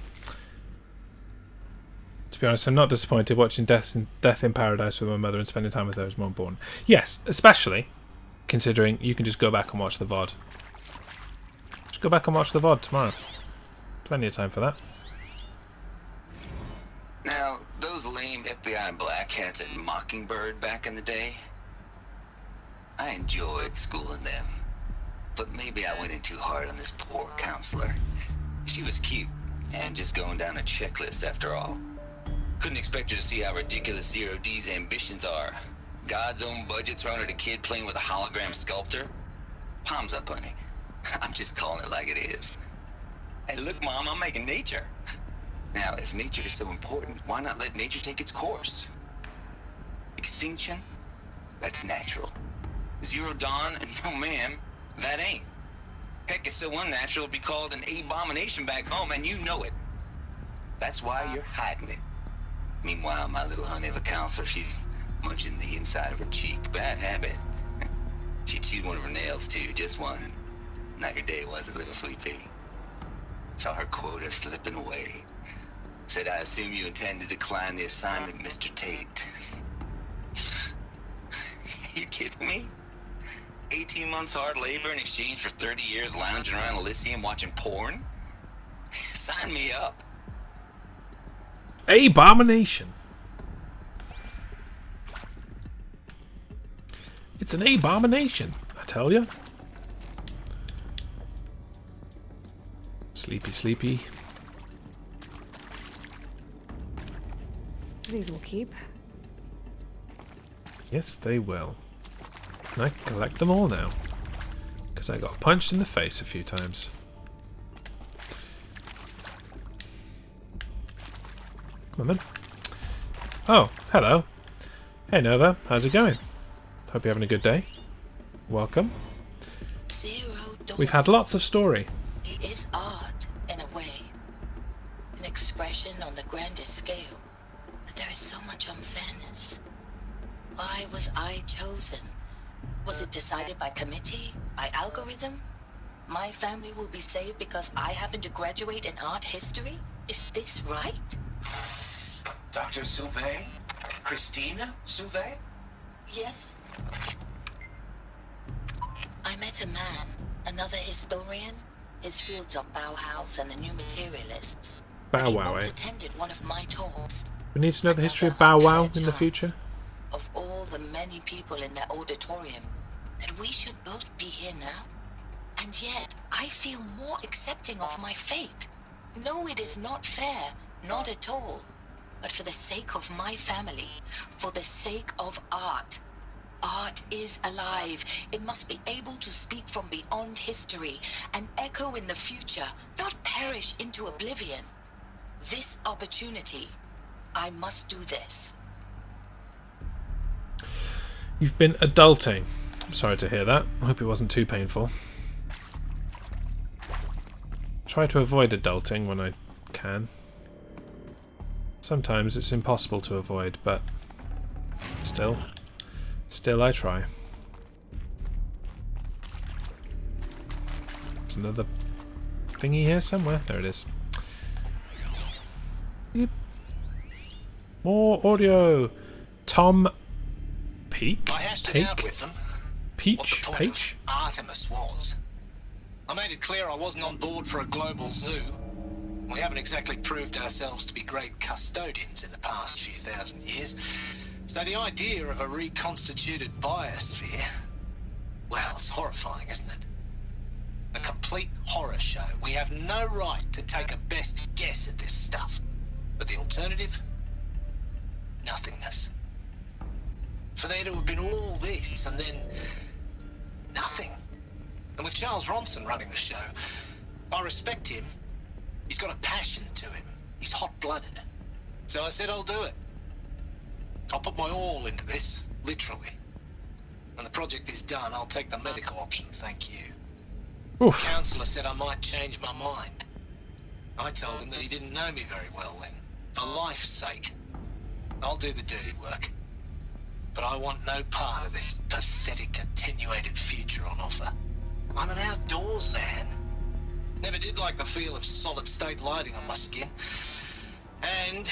To be honest, I'm not disappointed. Watching Death in Paradise with my mother and spending time with her is more important. Yes, especially considering you can just go back and watch the VOD. Just go back and watch the VOD tomorrow. Plenty of time for that. Now, those lame FBI black hats at Mockingbird back in the day, I enjoyed schooling them. But maybe I went in too hard on this poor counselor. She was cute, and just going down a checklist after all. Couldn't expect her to see how ridiculous Zero D's ambitions are. God's own budget thrown at a kid playing with a hologram sculptor? Palms up, honey. I'm just calling it like it is. Hey, look, Mom, I'm making nature. Now, if nature is so important, why not let nature take its course? Extinction? That's natural. Zero Dawn? No, ma'am, that ain't. Heck, it's so unnatural it'd be called an abomination back home, and you know it. That's why you're hiding it. Meanwhile, my little honey of a counselor, she's munching the inside of her cheek. Bad habit. She chewed one of her nails, too, just one. Not your day, was it, little sweet pea? Saw her quota slipping away. Said, I assume you intend to decline the assignment, Mr. Tate. You kidding me? 18 months hard labor in exchange for 30 years lounging around Elysium watching porn? Sign me up. Abomination. It's an abomination, I tell you. Sleepy, sleepy. These will keep. Yes, they will. And I can collect them all now. Because I got punched in the face a few times. Come on then. Oh, hello. Hey Nova, how's it going? Hope you're having a good day. Welcome. We've had lots of story. It is art, in a way. An expression on the grandest scale. But there is so much unfairness. Why was I chosen? Was it decided by committee? By algorithm? My family will be saved because I happen to graduate in art history? Is this right? Dr. Sauvé? Christina Sauvé? Yes. I met a man, another historian. His fields are Bauhaus and the New Materialists. Bow He Wow, once eh? attended one of my talks. We need to know the history of Bow Wow in the future. Of all the many people in that auditorium, that we should both be here now. And yet, I feel more accepting of my fate. No, it is not fair, not at all. But for the sake of my family, for the sake of art. Art is alive. It must be able to speak from beyond history and echo in the future, not perish into oblivion. This opportunity, I must do this. You've been adulting. I'm sorry to hear that. I hope it wasn't too painful. Try to avoid adulting when I can. Sometimes it's impossible to avoid, but still I try. There's another thingy here somewhere. There it is. Yep. More audio. Tom Peak? I hashed it out with them. What the Peach? point Peach? of Artemis was. I made it clear I wasn't on board for a global zoo. We haven't exactly proved ourselves to be great custodians in the past few thousand years. So the idea of a reconstituted biosphere, well, it's horrifying, isn't it? A complete horror show. We have no right to take a best guess at this stuff. But the alternative? Nothingness. For there to have been all this and then nothing. And with Charles Ronson running the show, I respect him. He's got a passion to him. He's hot-blooded. So I said I'll do it. I'll put my all into this, literally. When the project is done, I'll take the medical option, thank you. Oof. The counselor said I might change my mind. I told him that he didn't know me very well then. For life's sake. I'll do the dirty work. But I want no part of this pathetic, attenuated future on offer. I'm an outdoors man. Never did like the feel of solid-state lighting on my skin. And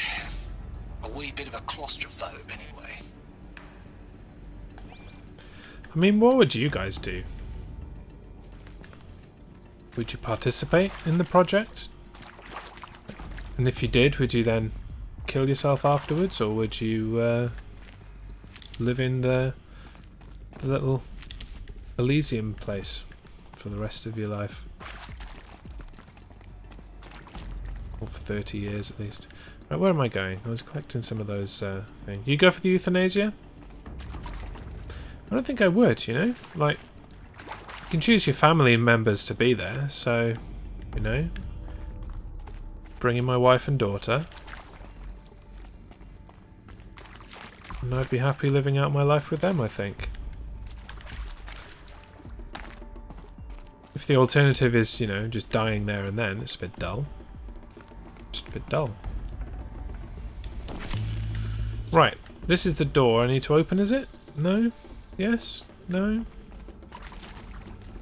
a wee bit of a claustrophobe, anyway. I mean, what would you guys do? Would you participate in the project? And if you did, would you then kill yourself afterwards, or would you live in the little Elysium place for the rest of your life? Or for 30 years at least. Right, where am I going? I was collecting some of those things. You go for the euthanasia? I don't think I would, you know? Like, you can choose your family members to be there, so, you know, bring in my wife and daughter. And I'd be happy living out my life with them, I think. If the alternative is, you know, just dying there and then, it's a bit dull. Just a bit dull. Right, this is the door I need to open, is it? No? Yes? No?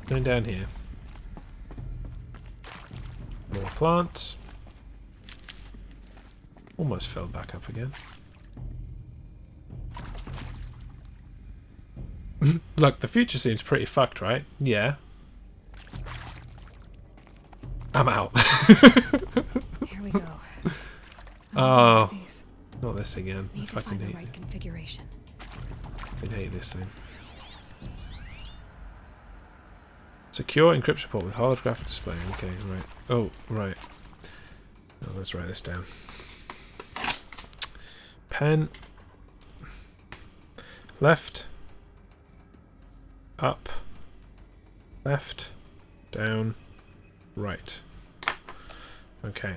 Going down here. More plants. Almost fell back up again. Look, the future seems pretty fucked, right? Yeah. I'm out. Here we go. Oh, not this again. I Need to fucking find the hate right it. configuration. I hate this thing. Secure encryption port with holographic display. Okay, right. Oh, right. Oh, let's write this down. Pen. Left. Up. Left. Down. Right. Okay.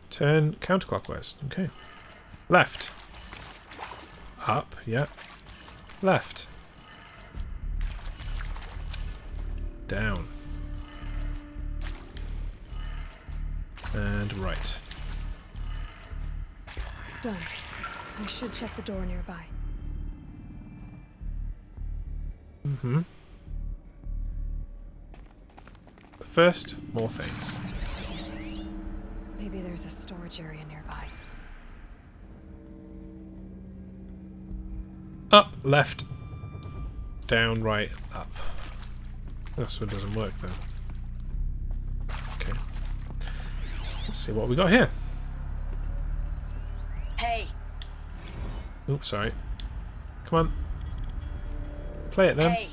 Turn counterclockwise. Okay. Left. Up. Yep. Left. Down. And right. Done. I should check the door nearby. Mm-hmm. But first, more things. Maybe there's a storage area nearby. Up, left, down, right, up. That's what doesn't work though. Okay. Let's see what we got here. Hey. Oops, sorry. Come on. Play it then. Hey.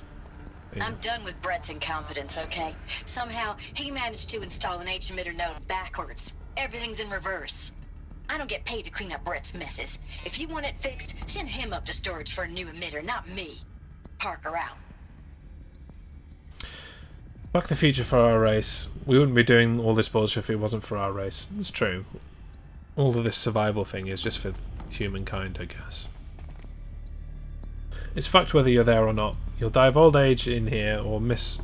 I'm done with Brett's incompetence, okay? Somehow, he managed to install an H-emitter node backwards. Everything's in reverse. I don't get paid to clean up Brett's messes. If you want it fixed, send him up to storage for a new emitter, not me. Parker out. Fuck the future for our race. We wouldn't be doing all this bullshit if it wasn't for our race. It's true. All of this survival thing is just for humankind, I guess. It's fucked whether you're there or not. You'll die of old age in here or miss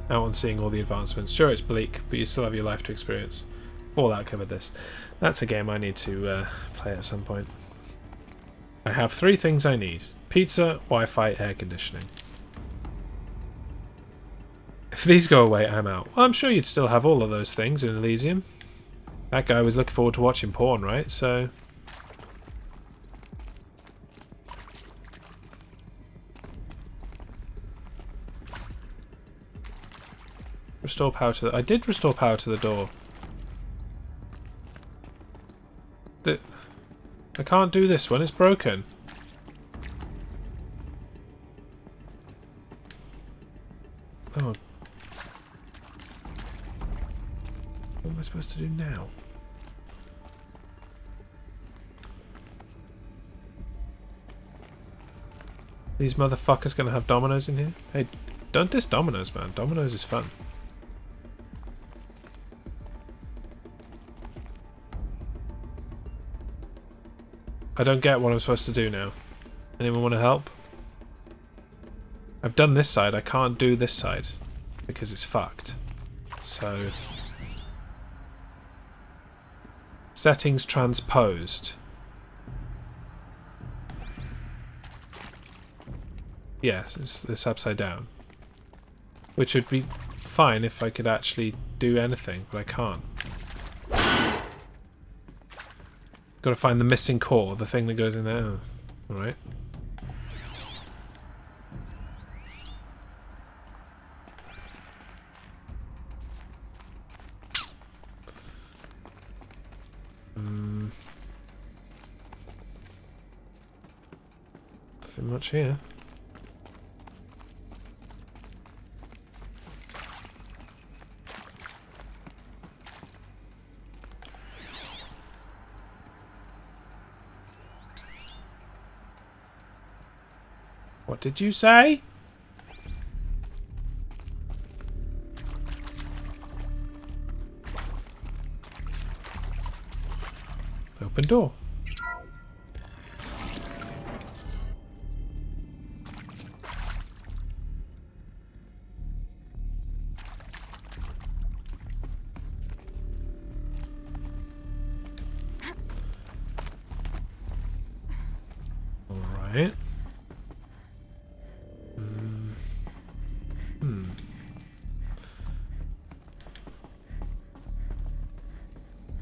out on seeing all the advancements. Sure, it's bleak, but you still have your life to experience. Fallout covered this. That's a game I need to play at some point. I have 3 things I need. Pizza, Wi-Fi, air conditioning. If these go away, I'm out. Well, I'm sure you'd still have all of those things in Elysium. That guy was looking forward to watching porn, right? So... Restore power to the... I did restore power to the door. I can't do this one, it's broken. Oh. What am I supposed to do now? These motherfuckers gonna have dominoes in here? Hey, don't diss dominoes, man. Dominoes is fun. I don't get what I'm supposed to do now. Anyone want to help? I've done this side, I can't do this side. Because it's fucked. So... Settings transposed. Yes, it's upside down. Which would be fine if I could actually do anything, but I can't. Gotta find the missing core, the thing that goes in there. Alright. Nothing much here. What did you say? Open door. All right.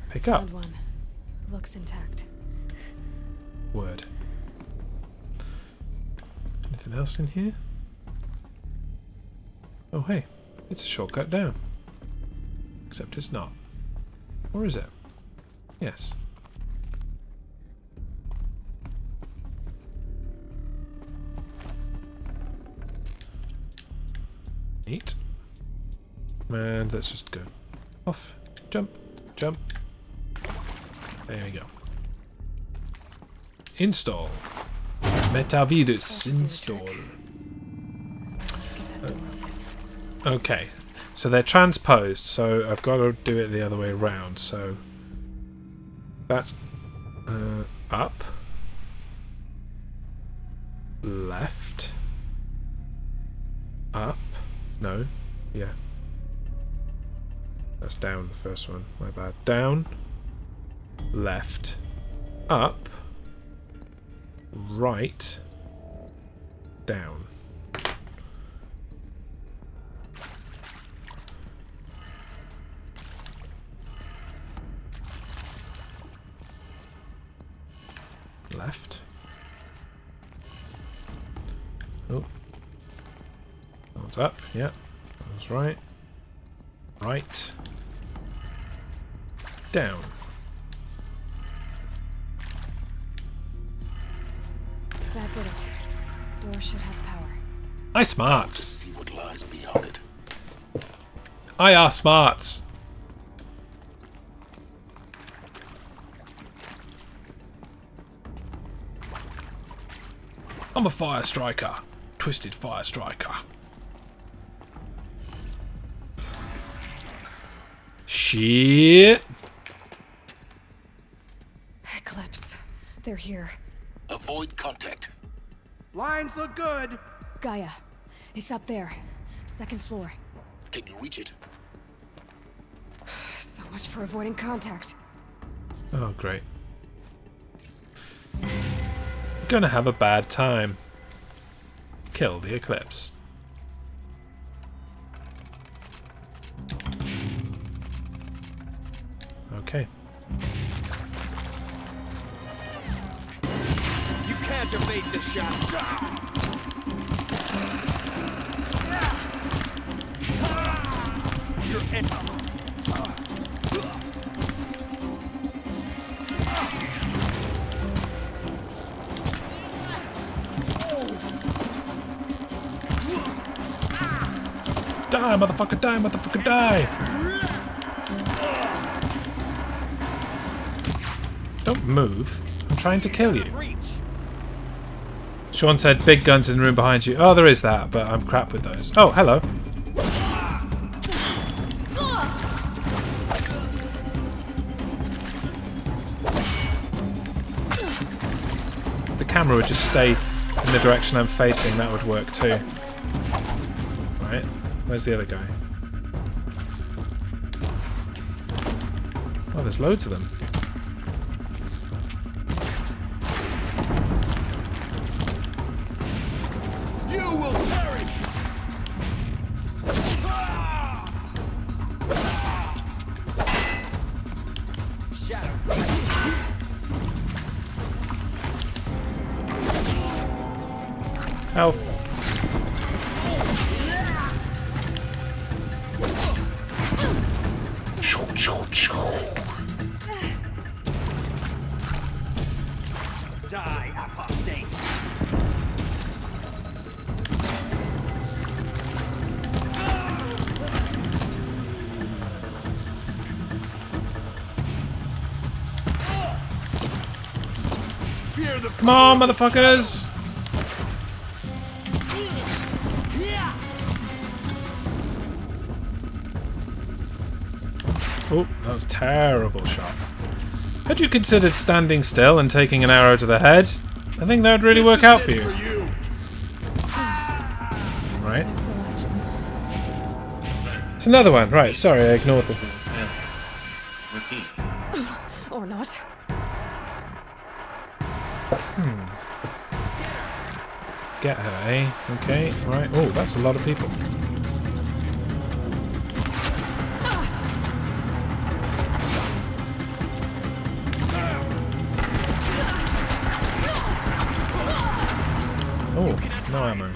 Pick up. Found one. Looks intact. Word. Anything else in here? Oh hey, it's a shortcut down. Except it's not. Or is it? Yes. Neat. And let's just go off. Jump. Jump. There we go. Install. Metavirus install. Okay. So they're transposed, so I've got to do it the other way around. So that's up. Left. Up. No. Yeah. That's down, the first one. My bad. Down. Left. Up. Right. Down. Left. Oh. That one's up. Yeah. That was right. Right. Down. That did it. Door should have power. I smarts. See what lies beyond it. I are smarts. I'm a fire striker. Twisted fire striker. Shit. Eclipse. They're here. Avoid contact. Lines look good. Gaia. It's up there. Second floor. Can you reach it? So much for avoiding contact. Oh, great. Gonna have a bad time. Kill the Eclipse. Okay. Activate the shadow. You're Die, motherfucker, die, motherfucker, die! Don't move. I'm trying to kill you. Sean said big guns in the room behind you. Oh, there is that, but I'm crap with those. Oh, hello. The camera would just stay in the direction I'm facing. That would work too. Right. Where's the other guy? Oh, there's loads of them. You will perish. Health. Die, apostate. Come on, motherfuckers! Oh, that was a terrible shot. Had you considered standing still and taking an arrow to the head? I think that would really work out for you. Right. It's another one. Right, sorry, I ignored them. Or not. Get her, eh? Okay, right. Oh, that's a lot of people. Oh, no ammo.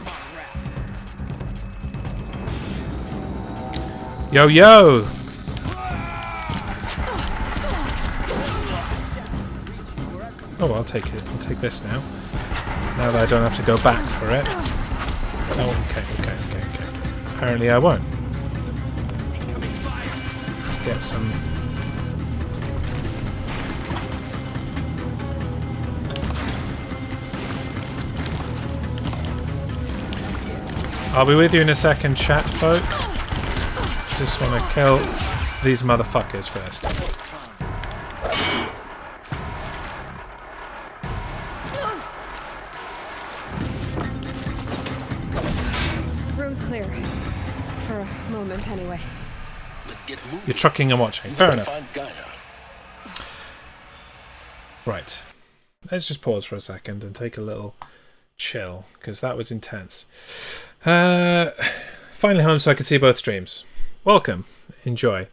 Yo, yo! Oh, I'll take it. I'll take this now. Now that I don't have to go back for it. Oh, okay. Apparently I won't. Let's get some... I'll be with you in a second, chat folk. Just want to kill these motherfuckers first. Room's clear. For a moment, anyway. You're trucking and watching. Fair enough. Right. Let's just pause for a second and take a little chill, because that was intense. Finally home so I can see both streams. Welcome. Enjoy.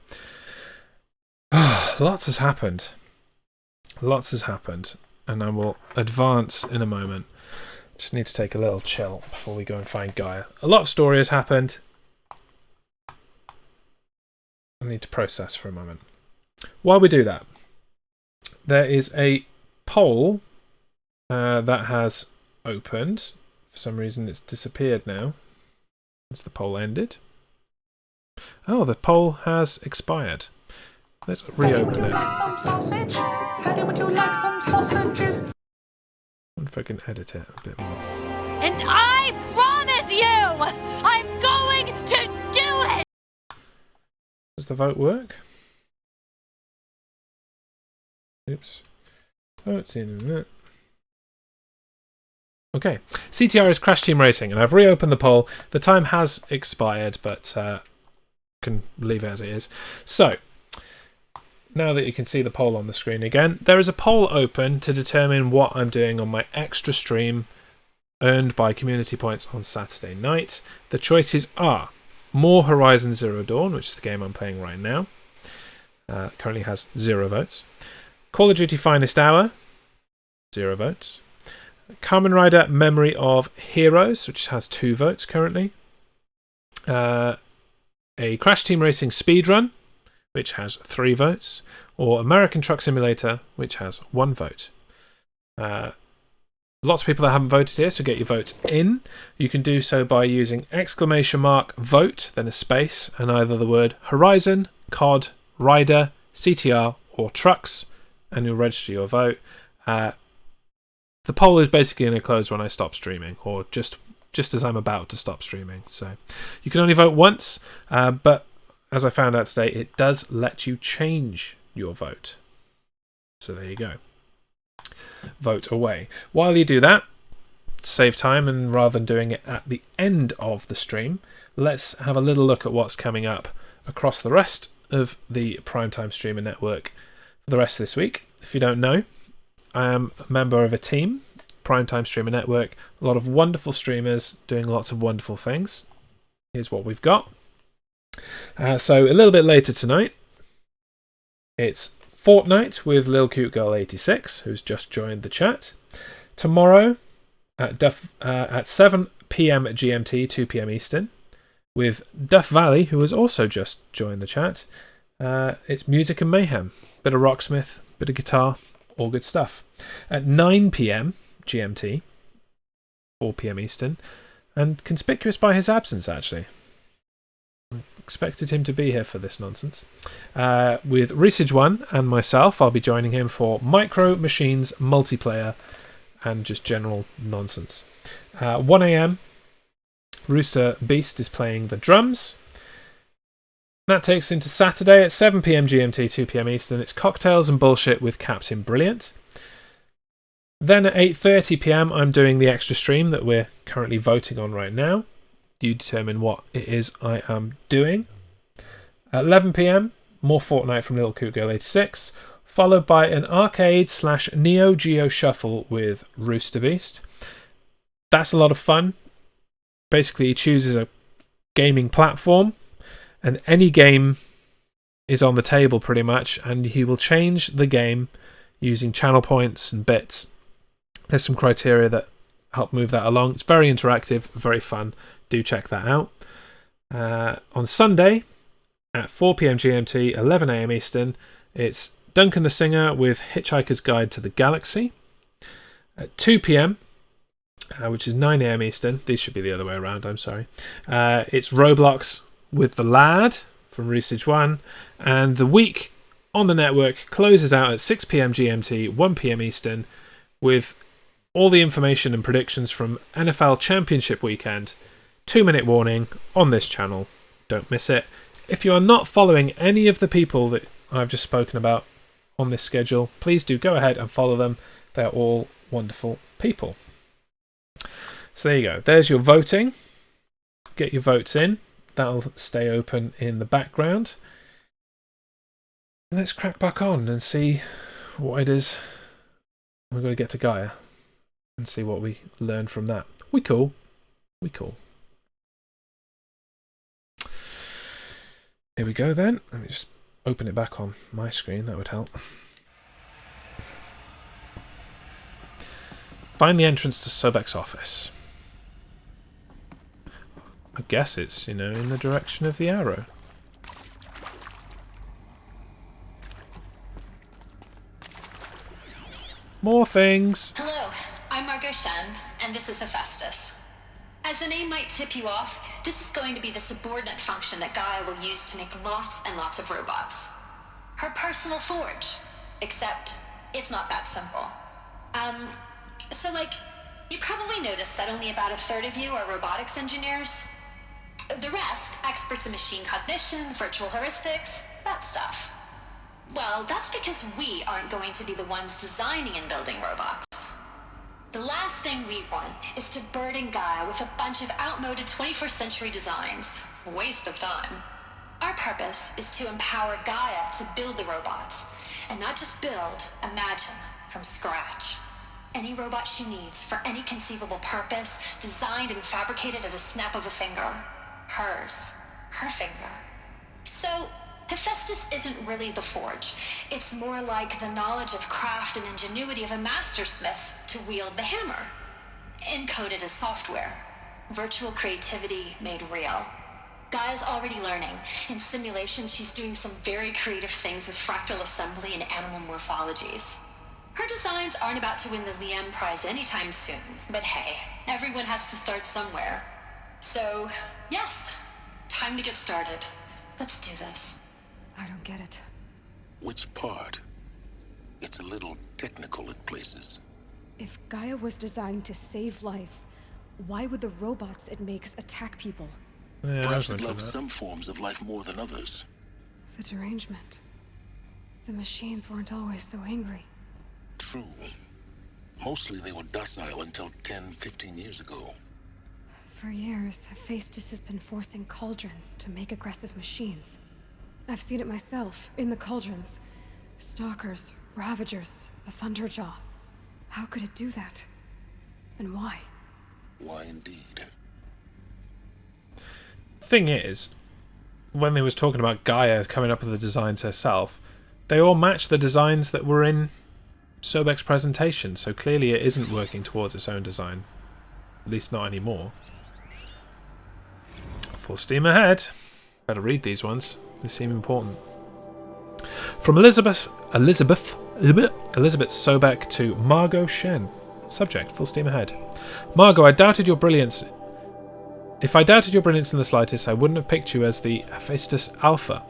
Lots has happened. Lots has happened. And I will advance in a moment. Just need to take a little chill before we go and find Gaia. A lot of story has happened. I need to process for a moment. While we do that, there is a poll that has opened. For some reason it's disappeared now. Has the poll ended? Oh, the poll has expired. Let's reopen it. Like some sausage? Daddy, would you like some sausages? I wonder if I can edit it a bit more. And I promise you, I'm going to do it! Does the vote work? Oops. Votes in a minute. Okay, CTR is Crash Team Racing, and I've reopened the poll. The time has expired, but can leave it as it is. So, now that you can see the poll on the screen again, there is a poll open to determine what I'm doing on my extra stream earned by community points on Saturday night. The choices are more Horizon Zero Dawn, which is the game I'm playing right now. Currently has 0 votes. Call of Duty Finest Hour, 0 votes. Kamen Rider Memory of Heroes, which has 2 votes currently. A Crash Team Racing Speedrun, which has 3 votes. Or American Truck Simulator, which has 1 vote. Lots of people that haven't voted here, so get your votes in. You can do so by using !vote, then a space, and either the word Horizon, COD, Rider, CTR, or Trucks, and you'll register your vote. The poll is basically going to close when I stop streaming, or just as I'm about to stop streaming. So you can only vote once, but as I found out today, it does let you change your vote. So there you go. Vote away. While you do that, to save time, and rather than doing it at the end of the stream, let's have a little look at what's coming up across the rest of the Primetime Streamer Network for the rest of this week. If you don't know, I am a member of a team, Primetime Streamer Network, a lot of wonderful streamers doing lots of wonderful things. Here's what we've got. So a little bit later tonight, it's Fortnite with Lil Cute Girl 86, who's just joined the chat. Tomorrow at 7 p.m. GMT, 2 p.m. Eastern, with Duff Valley, who has also just joined the chat. It's Music and Mayhem. Bit of rocksmith, bit of guitar, all good stuff. At 9 p.m. GMT, 4 p.m. Eastern, and conspicuous by his absence, actually. Expected him to be here for this nonsense. With Research One and myself, I'll be joining him for Micro Machines multiplayer and just general nonsense. 1 a.m. Rooster Beast is playing the drums. That takes into Saturday at 7 p.m. GMT, 2 p.m. Eastern. It's Cocktails and Bullshit with Captain Brilliant. Then at 8:30 p.m. I'm doing the extra stream that we're currently voting on right now. You determine what it is I am doing. At 11 p.m, more Fortnite from Little Coot Girl 86, followed by an arcade/Neo Geo shuffle with Rooster Beast. That's a lot of fun. Basically, he chooses a gaming platform, and any game is on the table pretty much, and he will change the game using channel points and bits. There's some criteria that help move that along. It's very interactive, very fun. Do check that out. On Sunday at 4 p.m. GMT, 11 a.m. Eastern, it's Duncan the Singer with Hitchhiker's Guide to the Galaxy. At 2 p.m, which is 9 a.m. Eastern, these should be the other way around, I'm sorry. It's Roblox with The Lad from Research One. And the week on the network closes out at 6 p.m. GMT, 1 p.m. Eastern, with all the information and predictions from NFL Championship Weekend. 2-minute warning on this channel. Don't miss it. If you are not following any of the people that I've just spoken about on this schedule, please do go ahead and follow them. They're all wonderful people. So there you go. There's your voting. Get your votes in. That'll stay open in the background. Let's crack back on and see what it is. We're going to get to Gaia and see what we learned from that. We cool. Here we go then. Let me just open it back on my screen. That would help. Find the entrance to Sobek's office. I guess it's, in the direction of the arrow. More things. Hello, I'm Margot Shen, and this is Hephaestus. As the name might tip you off, this is going to be the subordinate function that Gaia will use to make lots and lots of robots. Her personal forge. Except, it's not that simple. So you probably noticed that only about 1/3 of you are robotics engineers. The rest, experts in machine cognition, virtual heuristics, that stuff. Well, that's because we aren't going to be the ones designing and building robots. The last thing we want is to burden Gaia with a bunch of outmoded 21st century designs. Waste of time. Our purpose is to empower Gaia to build the robots, and not just build, imagine, from scratch. Any robot she needs for any conceivable purpose, designed and fabricated at a snap of a finger. Hers. Her finger. So, Hephaestus isn't really the forge. It's more like the knowledge of craft and ingenuity of a mastersmith to wield the hammer. Encoded as software. Virtual creativity made real. Gaia's already learning. In simulation, she's doing some very creative things with fractal assembly and animal morphologies. Her designs aren't about to win the Liam Prize anytime soon, but hey, everyone has to start somewhere. So, yes, time to get started. Let's do this. I don't get it. Which part? It's a little technical in places. If Gaia was designed to save life, why would the robots it makes attack people? Yeah, perhaps it loves some forms of life more than others. The derangement. The machines weren't always so angry. True. Mostly they were docile until 10, 15 years ago. For years, Hephaestus has been forcing cauldrons to make aggressive machines. I've seen it myself, in the cauldrons. Stalkers, Ravagers, the Thunderjaw. How could it do that? And why? Why indeed? Thing is, when they was talking about Gaia coming up with the designs herself, they all match the designs that were in Sobek's presentation, so clearly it isn't working towards its own design. At least not anymore. Full steam ahead. Better read these ones. They seem important. From Elizabeth Sobek to Margot Shen. Subject, full steam ahead. Margot, I doubted your brilliance. If I doubted your brilliance in the slightest, I wouldn't have picked you as the Hephaestus Alpha.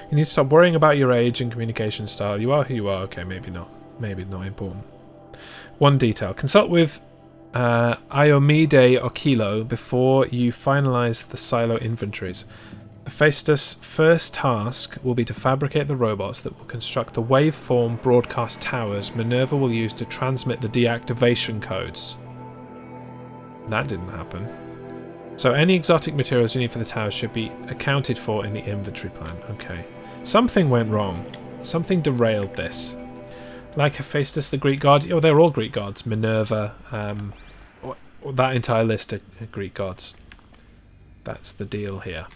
You need to stop worrying about your age and communication style. You are who you are. Okay, maybe not. Maybe not important. One detail. Consult with Iomide Okilo before you finalize the silo inventories. Hephaestus' first task will be to fabricate the robots that will construct the waveform broadcast towers Minerva will use to transmit the deactivation codes. That didn't happen. So any exotic materials you need for the towers should be accounted for in the inventory plan. Okay. Something went wrong. Something derailed this. Like Hephaestus, the Greek god. Oh, they're all Greek gods. Minerva. That entire list are Greek gods. That's the deal here.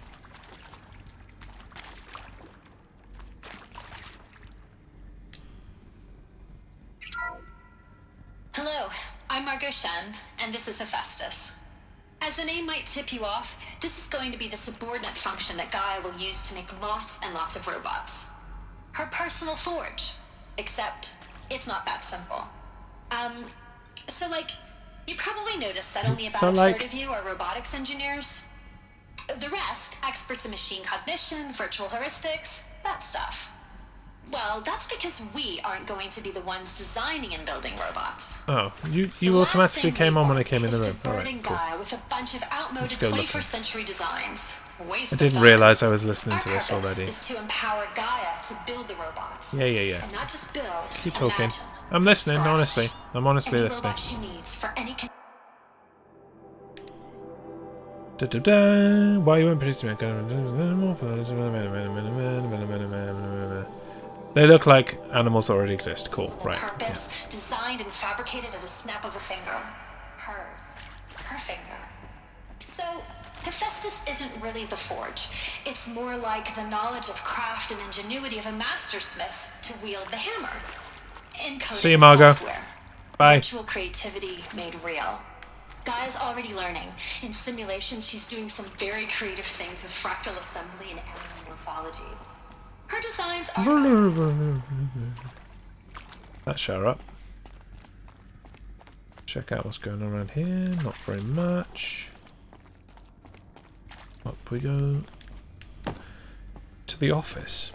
Hello, I'm Margot Shen, and this is Hephaestus. As the name might tip you off, this is going to be the subordinate function that Gaia will use to make lots and lots of robots. Her personal forge. Except, it's not that simple. So you probably noticed that only about a third of you are robotics engineers. The rest, experts in machine cognition, virtual heuristics, that stuff. Well, that's because we aren't going to be the ones designing and building robots. Oh, you automatically came on when I came in the room. Alright, cool. With a bunch of outmoded 21st century designs. I didn't realise I was listening to this already. Is to empower Gaia to build the robots. Yeah. And not just build. Keep talking. I'm listening, honestly. I'm honestly listening. She needs for any Why you weren't predicting me? They look like animals that already exist. Cool, right. Purpose, designed and fabricated at a snap of a finger. Hers. Her finger. So, Hephaestus isn't really the forge. It's more like the knowledge of craft and ingenuity of a mastersmith to wield the hammer. Encoded See you, Margot. Software. Bye. Virtual creativity made real. Gaia's already learning. In simulation, she's doing some very creative things with fractal assembly and animal morphologies. Her designs are... Let's show her up. Check out what's going on around here. Not very much. Up we go. To the office.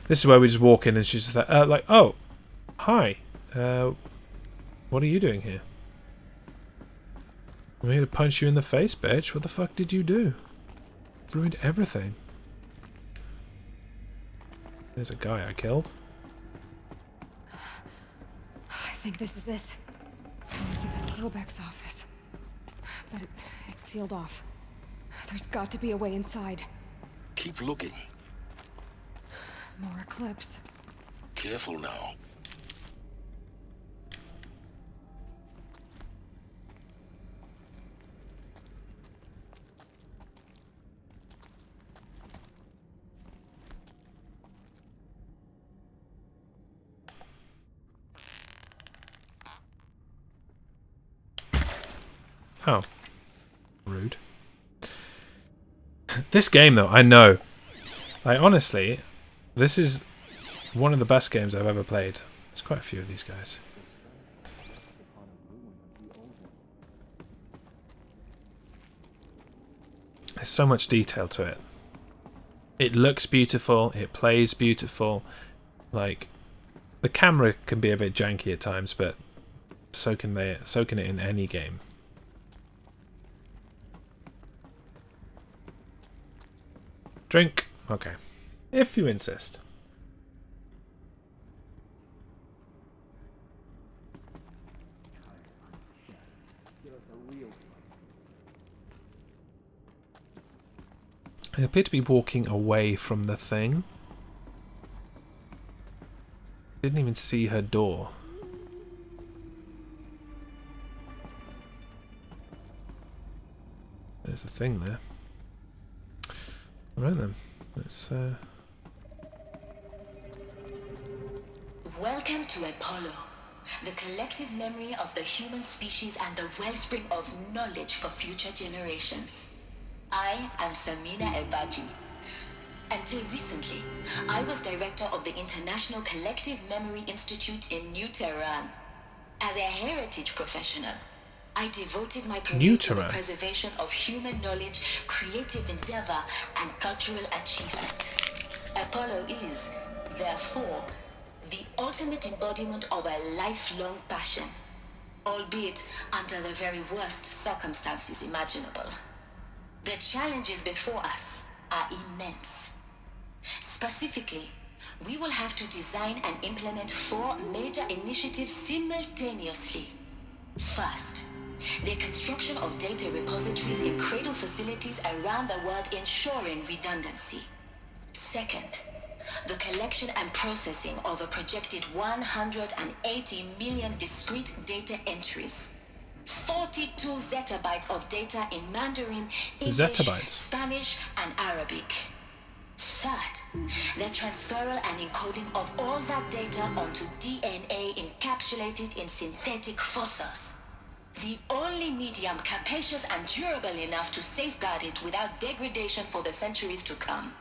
This is where we just walk in and she's just like, oh, hi. What are you doing here? I'm here to punch you in the face, bitch. What the fuck did you do? Ruined everything. There's a guy I killed. I think this is it. Elizabeth Sobek's office. But it's sealed off. There's got to be a way inside. Keep looking. More eclipse. Careful now. Oh. Rude. This game, though, I know. Like, honestly, this is one of the best games I've ever played. There's quite a few of these guys. There's so much detail to it. It looks beautiful. It plays beautiful. Like, the camera can be a bit janky at times, but so can it in any game. Drink. Okay. If you insist. I appear to be walking away from the thing. Didn't even see her door. There's a thing there. Alright then. Let's Welcome to Apollo, the collective memory of the human species and the wellspring of knowledge for future generations. I am Samina Ebaji. Until recently, I was director of the International Collective Memory Institute in New Tehran. As a heritage professional, I devoted my career to the preservation of human knowledge, creative endeavor, and cultural achievement. Apollo is, therefore, the ultimate embodiment of a lifelong passion, albeit under the very worst circumstances imaginable. The challenges before us are immense. Specifically, we will have to design and implement 4 major initiatives simultaneously. First, the construction of data repositories in cradle facilities around the world, ensuring redundancy. Second, the collection and processing of a projected 180 million discrete data entries. 42 zettabytes of data in Mandarin, English, Spanish, and Arabic. Third, the transferal and encoding of all that data onto DNA encapsulated in synthetic fossils. The only medium capacious and durable enough to safeguard it without degradation for the centuries to come.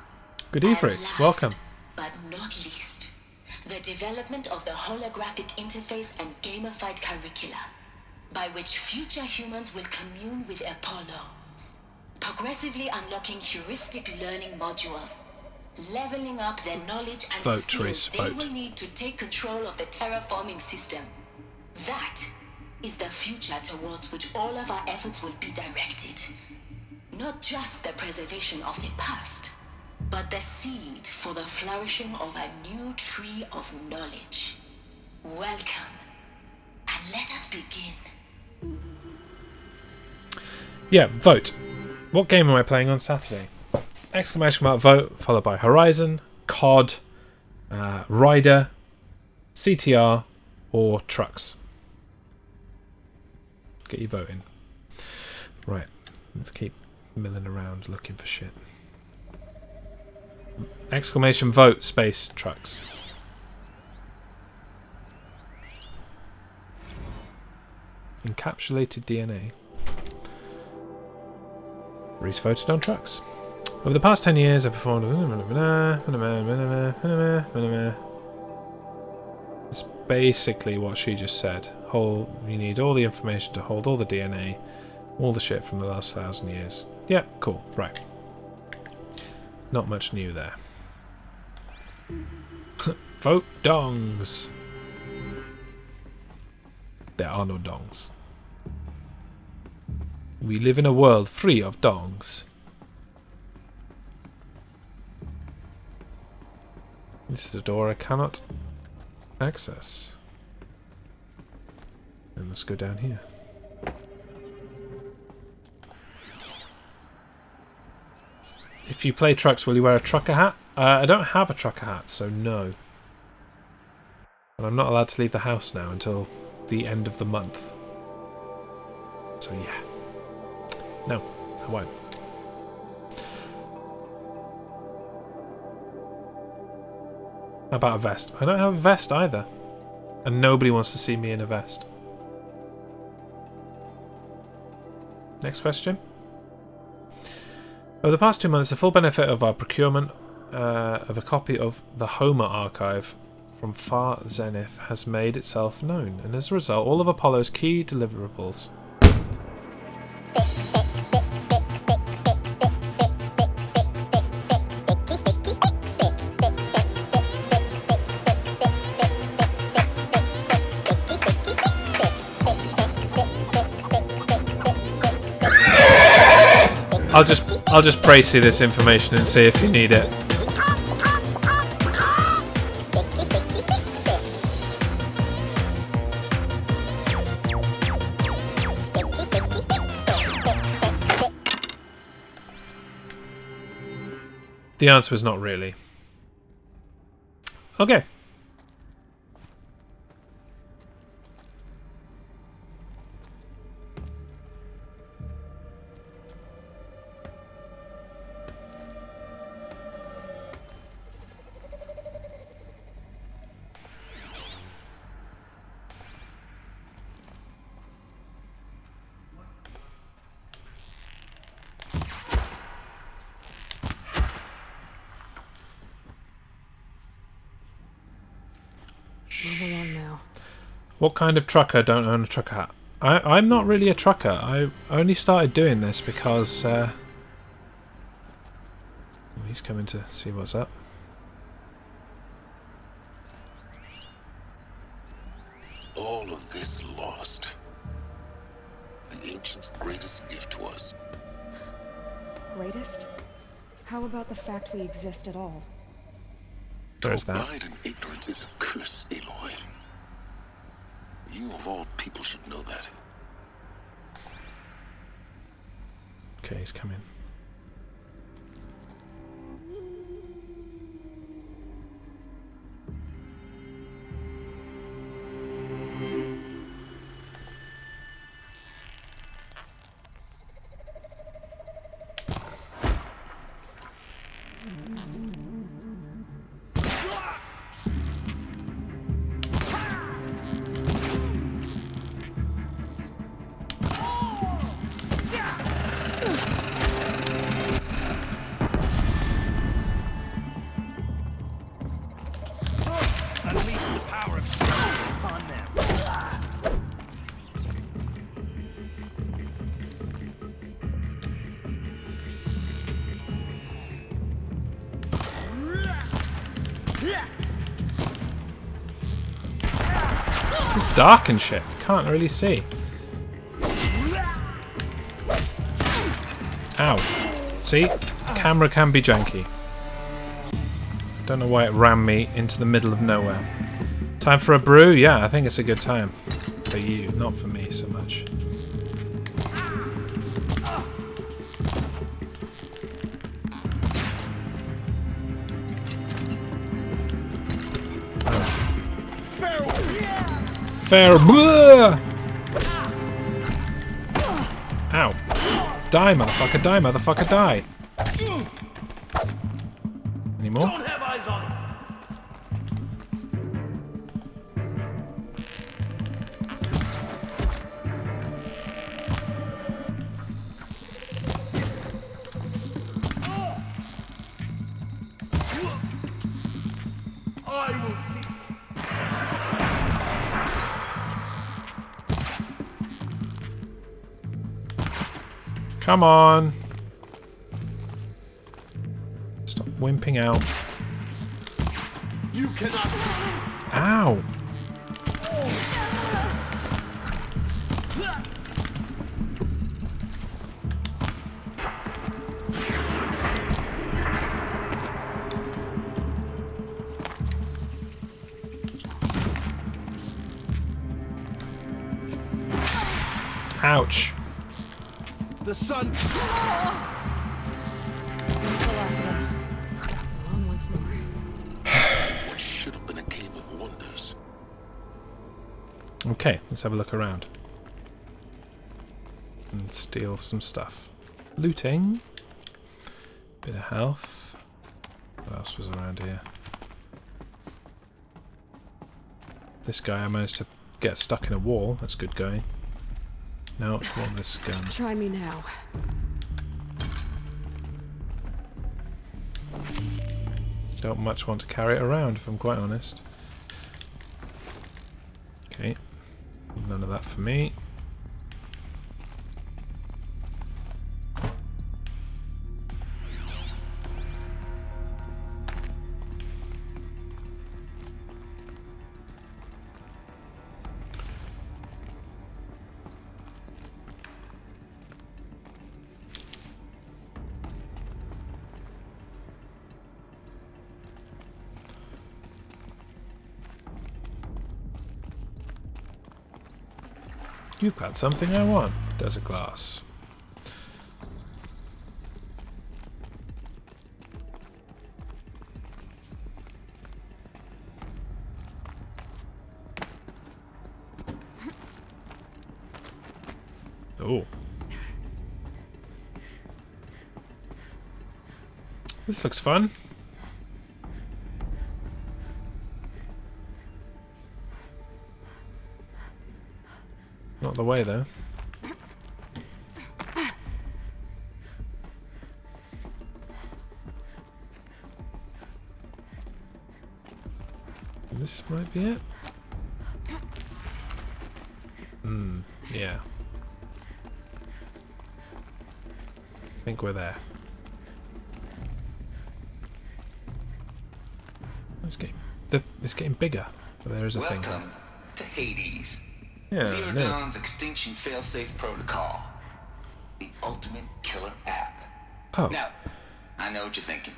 Good evening, welcome. But not least, the development of the holographic interface and gamified curricula, by which future humans will commune with Apollo, progressively unlocking heuristic learning modules, leveling up their knowledge and skills they will need to take control of the terraforming system. That is the future towards which all of our efforts will be directed. Not just the preservation of the past, but the seed for the flourishing of a new tree of knowledge. Welcome, and let us begin. Yeah, vote. What game am I playing on Saturday? Exclamation mark vote, followed by Horizon, COD, Rider, CTR, or Trucks. Get you voting. Right, let's keep milling around looking for shit. Exclamation vote, space, Trucks. Encapsulated DNA. Reese voted on Trucks. Over the past 10 years, I performed... It's basically what she just said. You need all the information to hold all the DNA, all the shit from the last 1,000 years. Yeah, cool. Right. Not much new there. Vote dongs. There are no dongs. We live in a world free of dongs. This is a door I cannot access. And let's go down here. If you play trucks, will you wear a trucker hat? I don't have a trucker hat, so no. And I'm not allowed to leave the house now until the end of the month. So yeah. No, I won't. How about a vest? I don't have a vest either. And nobody wants to see me in a vest. Next question. Over the past 2 months, the full benefit of our procurement of a copy of the Homer archive from Far Zenith has made itself known, and as a result, all of Apollo's key deliverables. I'll just praise you this information and see if you need it. The answer is not really. Okay. Move along now. What kind of trucker don't own a trucker hat? I'm not really a trucker. I only started doing this because he's coming to see what's up. All of this lost. The ancients' greatest gift to us. Greatest? How about the fact we exist at all? There's that. Abide in ignorance is a curse, Aloy. You of all people should know that. Okay, he's coming. It's dark and shit. Can't really see. Ow. See? Camera can be janky. Don't know why it rammed me into the middle of nowhere. Time for a brew? Yeah, I think it's a good time. For you, not for me so much. Fair. Ow. Die, motherfucker, die, motherfucker, die. Any more? Don't have eyes on Come on. Stop wimping out. You cannot. Ow. Ouch. The sun. That's the last of them. On once more. What should have been a cave of wonders. Okay, let's have a look around. And steal some stuff. Looting. Bit of health. What else was around here? This guy I managed to get stuck in a wall. That's good going. No, I want this gun. Try me now. Don't much want to carry it around, if I'm quite honest. Okay. None of that for me. You've got something I want. Does a glass. Oh. This looks fun. Not the way, though. This might be it. Yeah. I think we're there. It's getting bigger, but there is a thing. Welcome to Hades. Yeah, Zero no. Dawn's extinction failsafe protocol. The ultimate killer app. Oh. Now, I know what you're thinking.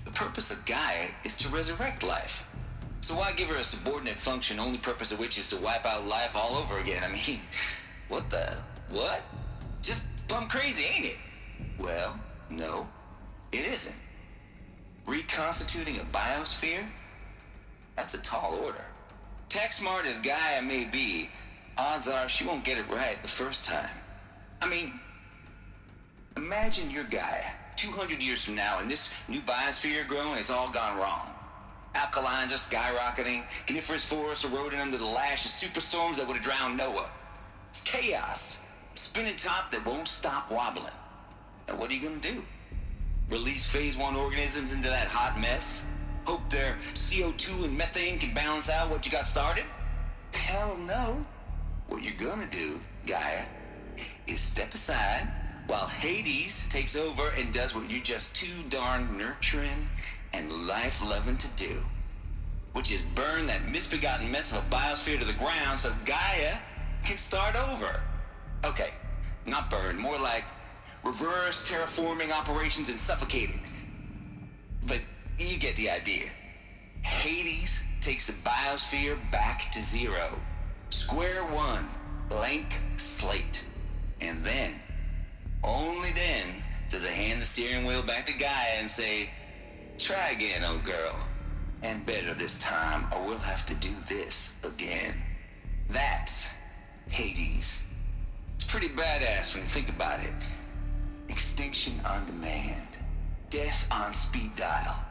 The purpose of Gaia is to resurrect life. So why give her a subordinate function, only purpose of which is to wipe out life all over again? I mean, what? Just plumb crazy, ain't it? Well, no, it isn't. Reconstituting a biosphere? That's a tall order. Tech smart as Gaia may be, odds are she won't get it right the first time. I mean, imagine your Gaia 200 years from now and this new biosphere growing, it's all gone wrong. Alkalines are skyrocketing, coniferous forests eroding under the lash of superstorms that would have drowned Noah. It's chaos. A spinning top that won't stop wobbling. Now what are you gonna do? Release phase 1 organisms into that hot mess? Hope their CO2 and methane can balance out what you got started? Hell no. What you're gonna do, Gaia, is step aside while Hades takes over and does what you're just too darn nurturing and life-loving to do, which is burn that misbegotten mess of a biosphere to the ground so Gaia can start over. Okay, not burn, more like reverse terraforming operations and suffocating. But you get the idea. Hades takes the biosphere back to zero. Square one, blank slate. And then, only then, does it hand the steering wheel back to Gaia and say, try again, old girl. And better this time, or we'll have to do this again. That's Hades. It's pretty badass when you think about it. Extinction on demand. Death on speed dial.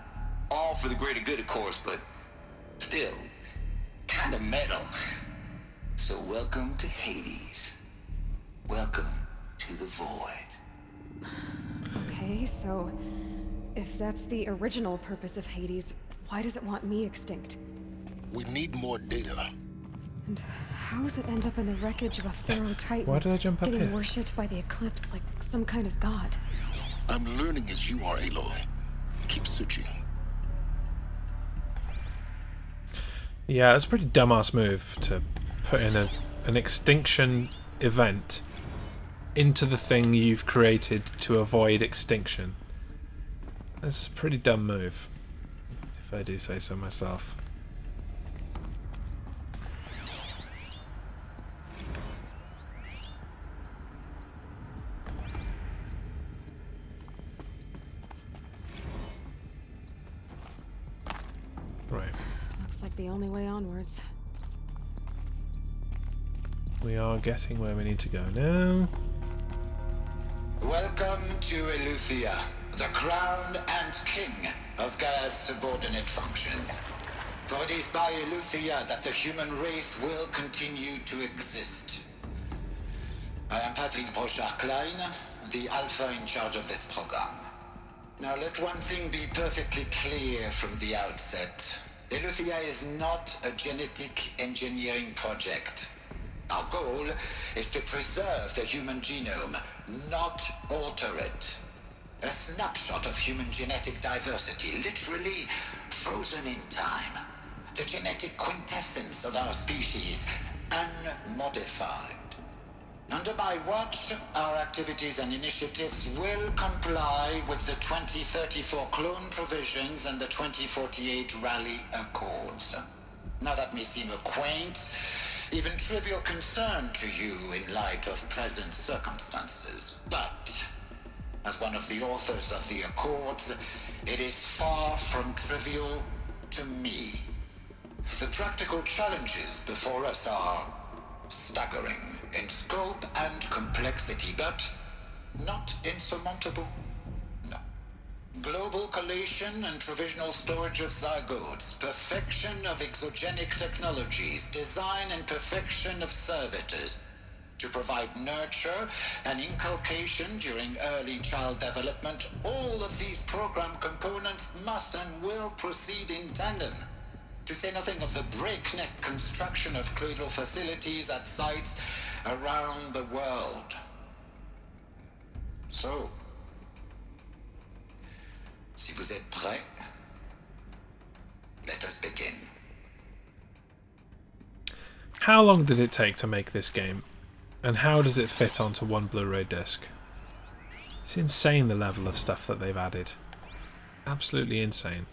All for the greater good, of course, but still, kind of metal. So welcome to Hades. Welcome to the void. Okay, so if that's the original purpose of Hades, why does it want me extinct? We need more data. And how does it end up in the wreckage of a Pharaoh Titan? Why did I jump up getting here? worshipped by the Eclipse like some kind of god? I'm learning as you are, Aloy. Keep searching. Yeah, it's a pretty dumbass move to put in an extinction event into the thing you've created to avoid extinction. That's a pretty dumb move, if I do say so myself. Right. Looks like the only way onwards. We are getting where we need to go now. Welcome to Eleuthia, the crown and king of Gaia's subordinate functions. For it is by Eleuthia that the human race will continue to exist. I am Patrick Brochard-Klein, the Alpha in charge of this program. Now let one thing be perfectly clear from the outset. Eleuthia is not a genetic engineering project. Our goal is to preserve the human genome, not alter it. A snapshot of human genetic diversity, literally frozen in time. The genetic quintessence of our species, unmodified. Under my watch, our activities and initiatives will comply with the 2034 clone provisions and the 2048 Rally Accords. Now that may seem a quaint, even trivial concern to you in light of present circumstances, but as one of the authors of the Accords, it is far from trivial to me. The practical challenges before us are staggering in scope and complexity, but not insurmountable. No. Global collation and provisional storage of zygotes, perfection of exogenic technologies, design and perfection of servitors, to provide nurture and inculcation during early child development. All of these program components must and will proceed in tandem. To say nothing of the breakneck construction of cradle facilities at sites around the world. So, si vous êtes prêts, let us begin. How long did it take to make this game? And how does it fit onto one Blu-ray disc? It's insane the level of stuff that they've added. Absolutely insane.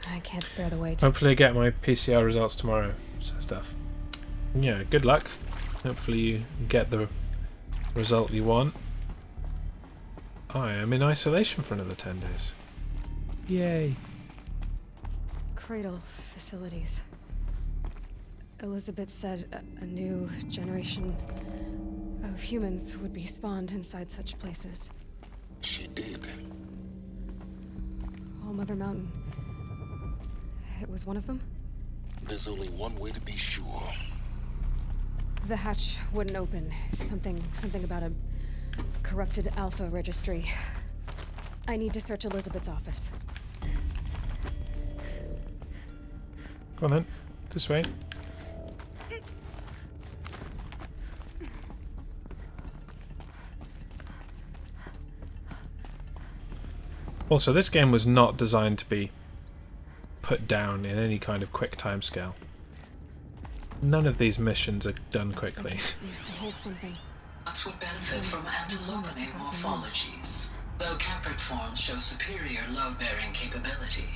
I can't spare the wait. Hopefully I get my PCR results tomorrow. So stuff. Yeah, good luck. Hopefully you get the result you want. I am in isolation for another 10 days. Yay. Cradle facilities. Elizabeth said a new generation of humans would be spawned inside such places. She did. Oh, Mother Mountain. It was one of them? There's only one way to be sure. The hatch wouldn't open. Something about a corrupted Alpha registry. I need to search Elizabeth's office. Go on then. This way. Also, this game was not designed to be put down in any kind of quick timescale. None of these missions are done quickly. Used to hold something. Nuts would benefit from antilogonate morphologies, though Caprid forms show superior load-bearing capability.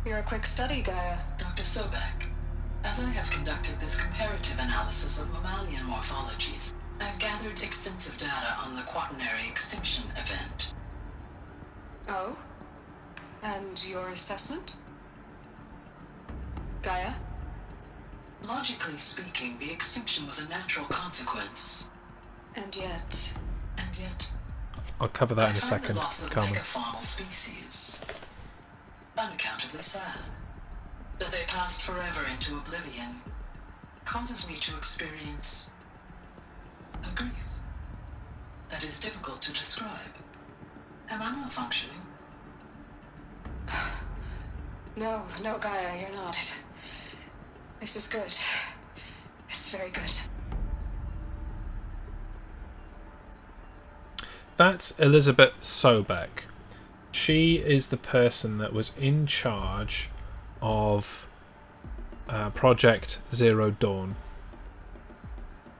You're a quick study, Gaia. Dr. Sobek, as I have conducted this comparative analysis of mammalian morphologies, I've gathered extensive data on the quaternary extinction event. Oh? And your assessment? Gaia? Logically speaking, the extinction was a natural consequence. And yet... I'll cover that in a second. The loss of Calm. megafaunal species. Unaccountably sad. That they passed forever into oblivion causes me to experience a grief that is difficult to describe. Am I malfunctioning? No, Gaia, you're not. This is good. It's very good. That's Elizabeth Sobek. She is the person that was in charge of Project Zero Dawn.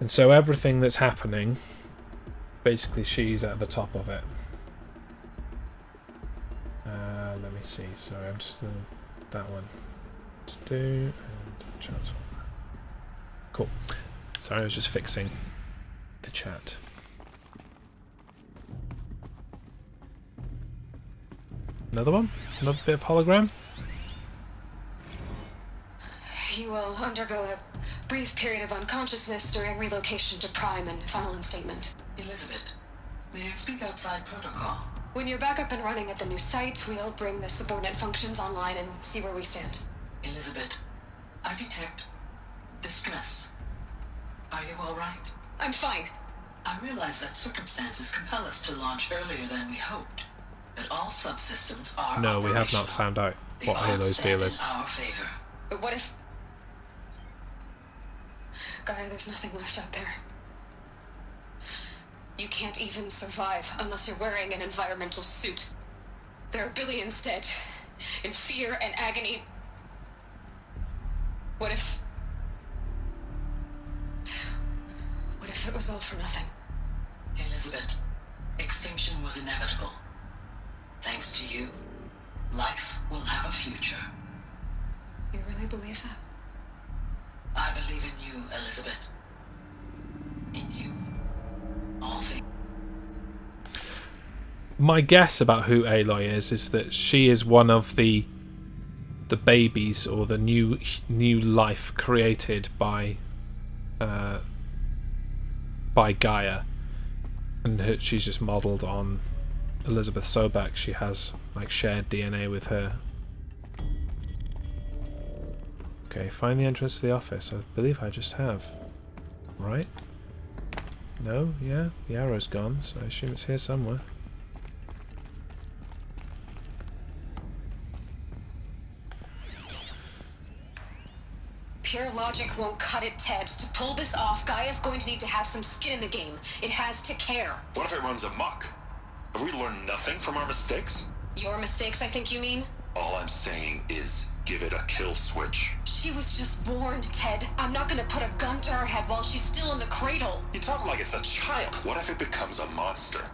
And so everything that's happening, basically she's at the top of it. Let me see. Sorry, I'm just doing that one to do and transform. Cool. Sorry, I was just fixing the chat. Another one? Another bit of hologram? You will undergo a brief period of unconsciousness during relocation to Prime and final instatement. Elizabeth, may I speak outside protocol? When you're back up and running at the new site, we'll bring the subordinate functions online and see where we stand. Elizabeth, I detect distress. Are you all right? I'm fine. I realize that circumstances compel us to launch earlier than we hoped, but all subsystems are No, we have not operational. found out what The Halo's odds deal stand is. in our favor. But what if... Gaia, there's nothing left out there. You can't even survive unless you're wearing an environmental suit. There are billions dead, in fear and agony. What if it was all for nothing? Elizabeth, extinction was inevitable. Thanks to you, life will have a future. You really believe that? I believe in you, Elizabeth. In you, all things. My guess about who Aloy is that she is one of the babies or the new life created by Gaia, and she's just modelled on Elizabeth Sobek. She has like shared DNA with her. Okay, find the entrance to the office. I believe I just have. Right? No? Yeah? The arrow's gone, so I assume it's here somewhere. Pure logic won't cut it, Ted. To pull this off, Gaia's going to need to have some skin in the game. It has to care. What if it runs amok? Have we learned nothing from our mistakes? Your mistakes, I think you mean? All I'm saying is give it a kill switch. She was just born, Ted. I'm not gonna put a gun to her head while she's still in the cradle. You talk like it's a child. What if it becomes a monster?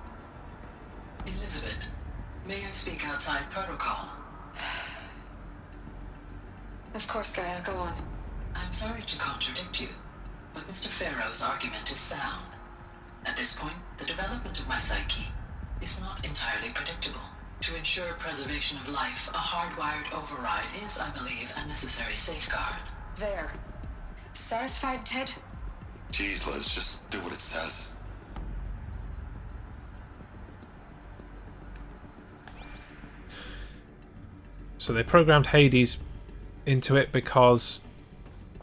Elizabeth, may I speak outside protocol? Of course, Gaia, go on. I'm sorry to contradict you, but Mr. Farrow's argument is sound. At this point, the development of my psyche is not entirely predictable. To ensure preservation of life, a hardwired override is, I believe, a necessary safeguard. There. Satisfied, Ted? Jeez, Liz, just do what it says. So they programmed Hades into it because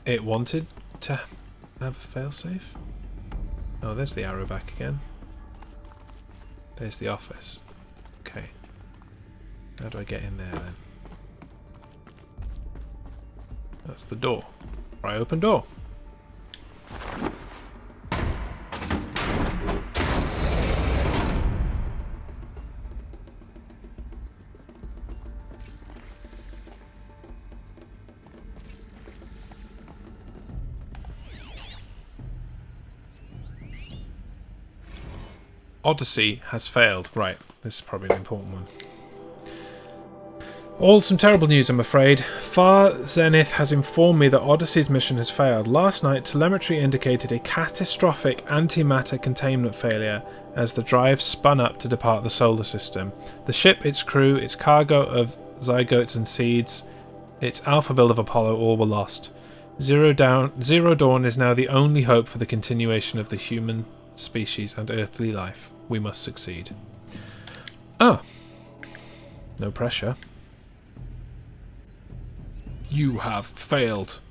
it wanted to have a failsafe? Oh, there's the arrow back again. There's the office. Okay. How do I get in there then? That's the door. Right, open door. Odyssey has failed. Right, this is probably an important one. All some terrible news, I'm afraid. Far Zenith has informed me that Odyssey's mission has failed. Last night, telemetry indicated a catastrophic antimatter containment failure as the drive spun up to depart the solar system. The ship, its crew, its cargo of zygotes and seeds, its alpha build of Apollo all were lost. Zero Dawn is now the only hope for the continuation of the human species and earthly life. We must succeed. Ah. No pressure. You have failed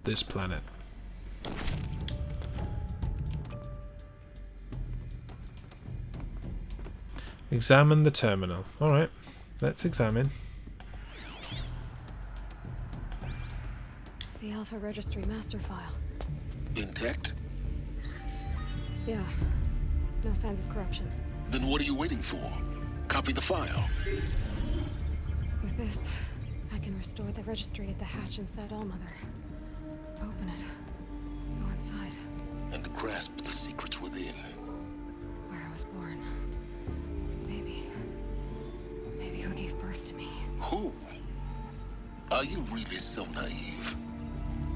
this planet. Examine the terminal. Alright, let's examine. The Alpha Registry master file. Intact? Yeah. No signs of corruption. Then what are you waiting for? Copy the file. With this, I can restore the registry at the hatch inside Allmother. Open it. Go inside. And grasp the secrets within. Where I was born. Maybe who gave birth to me. Who? Are you really so naive?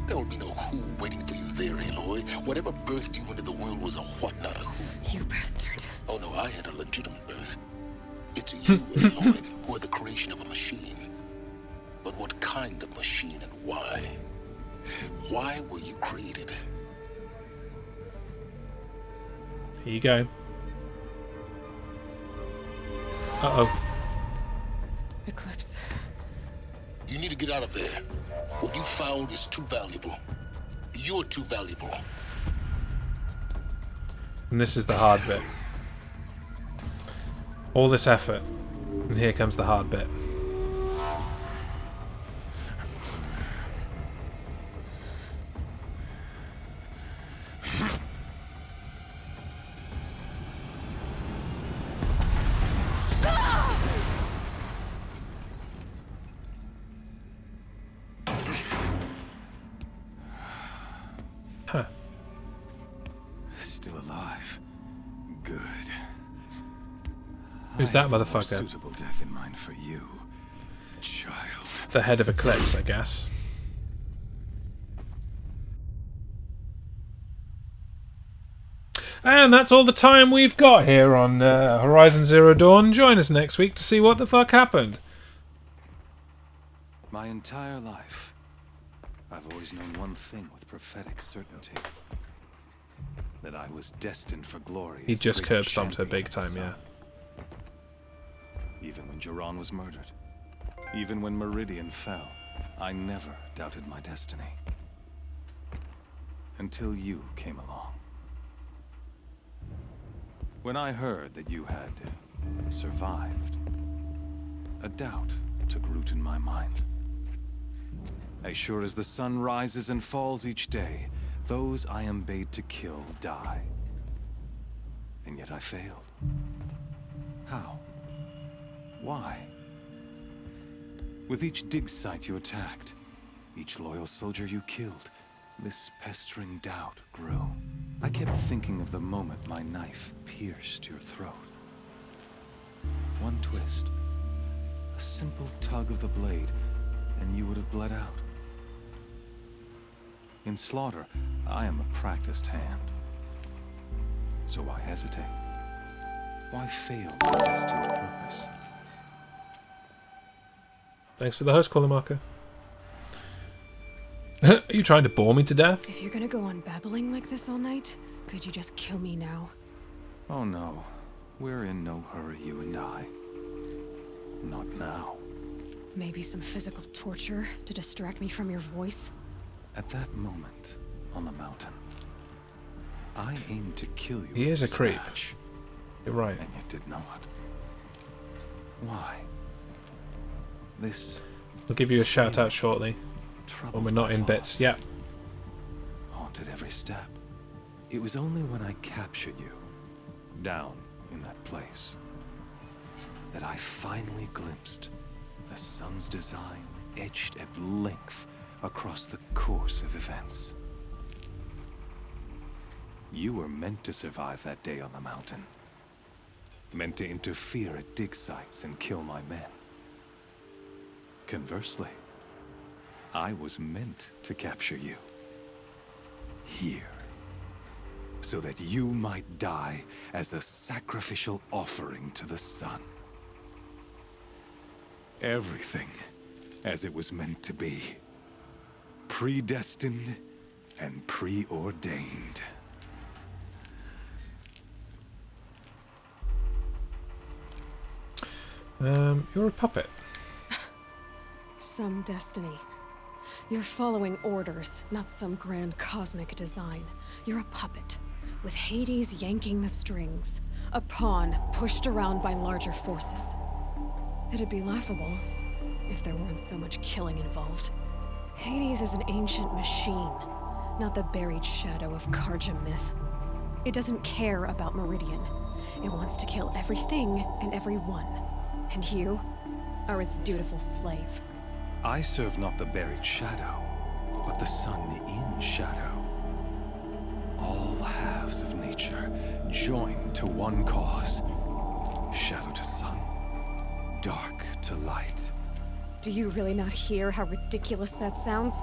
There will be no who waiting for you there, Aloy. Whatever birthed you into the world was a what, not a who. You bastard. Oh no, I had a legitimate birth. It to you, Aloy, who are the creation of a machine. But what kind of machine and why? Why were you created? Here you go. Uh-oh. Eclipse. You need to get out of there. What you found is too valuable. You're too valuable. And this is the hard bit. All this effort, and here comes the hard bit. Huh. Still alive. Good. Who's that I have a more motherfucker? Suitable death in mind for you, child. The head of Eclipse, I guess. And that's all the time we've got here on Horizon Zero Dawn. Join us next week to see what the fuck happened. My entire life, I've always known one thing with prophetic certainty. That I was destined for glory. He as the just great curb stomped her champion big of the time, yeah. sun. Even when Jiran was murdered, even when Meridian fell, I never doubted my destiny. Until you came along. When I heard that you had survived, a doubt took root in my mind. As sure as the sun rises and falls each day, those I am bade to kill die. And yet I failed. How? Why? With each dig site you attacked, each loyal soldier you killed, this pestering doubt grew. I kept thinking of the moment my knife pierced your throat. One twist, a simple tug of the blade, and you would have bled out. In slaughter, I am a practiced hand. So why hesitate? Why fail as to a purpose? Thanks for the host caller marker. Are you trying to bore me to death? If you're gonna go on babbling like this all night, could you just kill me now? Oh no, we're in no hurry, you and I. Not now. Maybe some physical torture to distract me from your voice? At that moment, on the mountain, I aimed to kill you. He with is a this creep. match, You're right. and yet did not. Why? This We'll give you a shout out shortly. When we're not in bits. Yeah. haunted every step. It was only when I captured you, down in that place, that I finally glimpsed the sun's design etched at length across the course of events. You were meant to survive that day on the mountain. Meant to interfere at dig sites and kill my men. Conversely, I was meant to capture you. Here. So that you might die as a sacrificial offering to the sun. Everything as it was meant to be. Predestined and preordained. You're a puppet. Some destiny. You're following orders, not some grand cosmic design. You're a puppet, with Hades yanking the strings. A pawn pushed around by larger forces. It'd be laughable if there weren't so much killing involved. Hades is an ancient machine, not the buried shadow of Karja myth. It doesn't care about Meridian. It wants to kill everything and everyone. And you are its dutiful slave. I serve not the buried shadow, but the sun in shadow. All halves of nature joined to one cause. Shadow to sun, dark to light. Do you really not hear how ridiculous that sounds?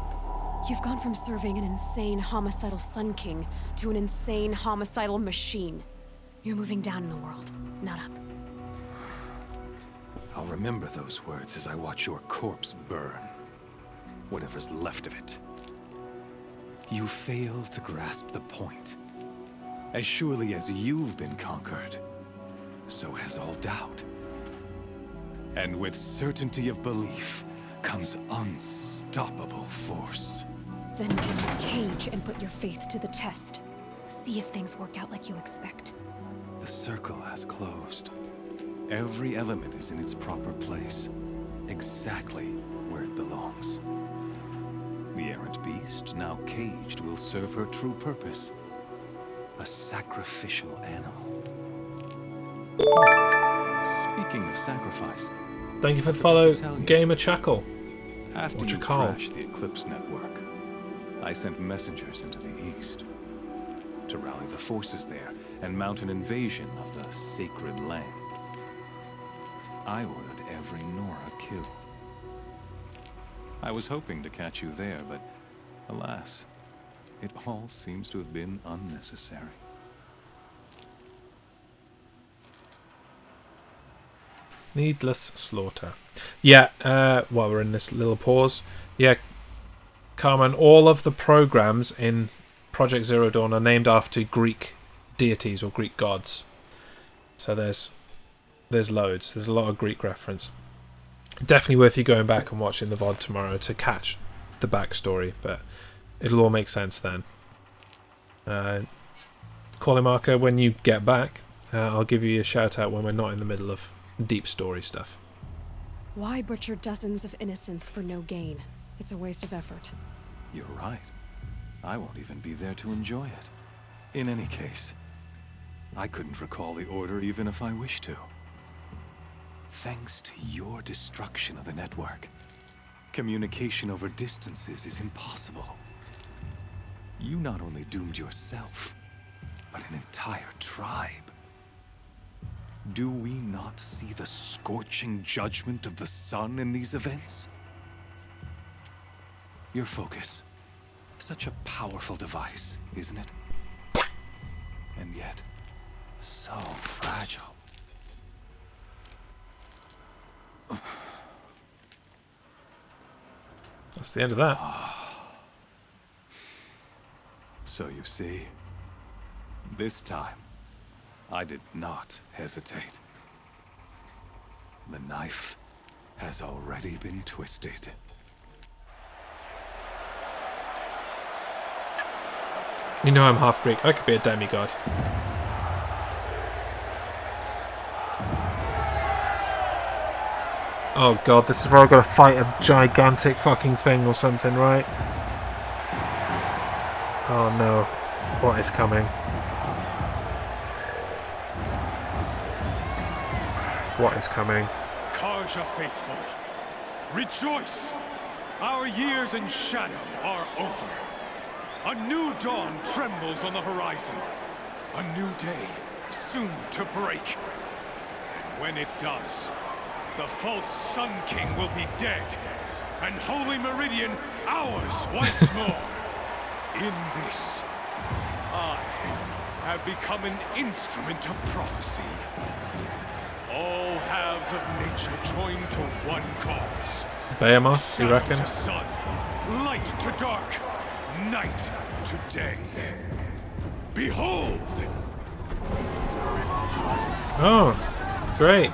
You've gone from serving an insane homicidal Sun King to an insane homicidal machine. You're moving down in the world, not up. remember those words as I watch your corpse burn. Whatever's left of it. You fail to grasp the point. As surely as you've been conquered, so has all doubt. And with certainty of belief comes unstoppable force. Then get his cage and put your faith to the test. See if things work out like you expect. The circle has closed. Every element is in its proper place, exactly where it belongs. The errant beast, now caged, will serve her true purpose. A sacrificial animal. Speaking of sacrifice... Thank you for the follow, Gamer Chackle. After you crashed the Eclipse network, I sent messengers into the east to rally the forces there and mount an invasion of the sacred land. I ordered every Nora killed. I was hoping to catch you there, but alas, it all seems to have been unnecessary. Needless slaughter. Yeah, while we're in this little pause, yeah, Carmen, all of the programs in Project Zero Dawn are named after Greek deities or Greek gods. So there's loads. There's a lot of Greek reference. Definitely worth you going back and watching the VOD tomorrow to catch the backstory, but it'll all make sense then. Call him Marco when you get back. I'll give you a shout out when we're not in the middle of deep story stuff. Why butcher dozens of innocents for no gain? It's a waste of effort. You're right. I won't even be there to enjoy it. In any case, I couldn't recall the order even if I wished to. Thanks to your destruction of the network, communication over distances is impossible. You not only doomed yourself, but an entire tribe. Do we not see the scorching judgment of the sun in these events? Your focus. Such a powerful device, isn't it? And yet, so fragile. That's the end of that. So you see, this time, I did not hesitate. The knife has already been twisted. You know I'm half Greek. I could be a demigod. Oh god, this is where I've got to fight a gigantic fucking thing or something, right? Oh no. What is coming? What is coming? Karja faithful, rejoice! Our years in shadow are over. A new dawn trembles on the horizon. A new day soon to break. And when it does, the false Sun King will be dead, and Holy Meridian ours once more. In this, I have become an instrument of prophecy. All halves of nature join to one cause. Behemoth, you reckon? To sun, light to dark, night to day. Behold! Oh, great.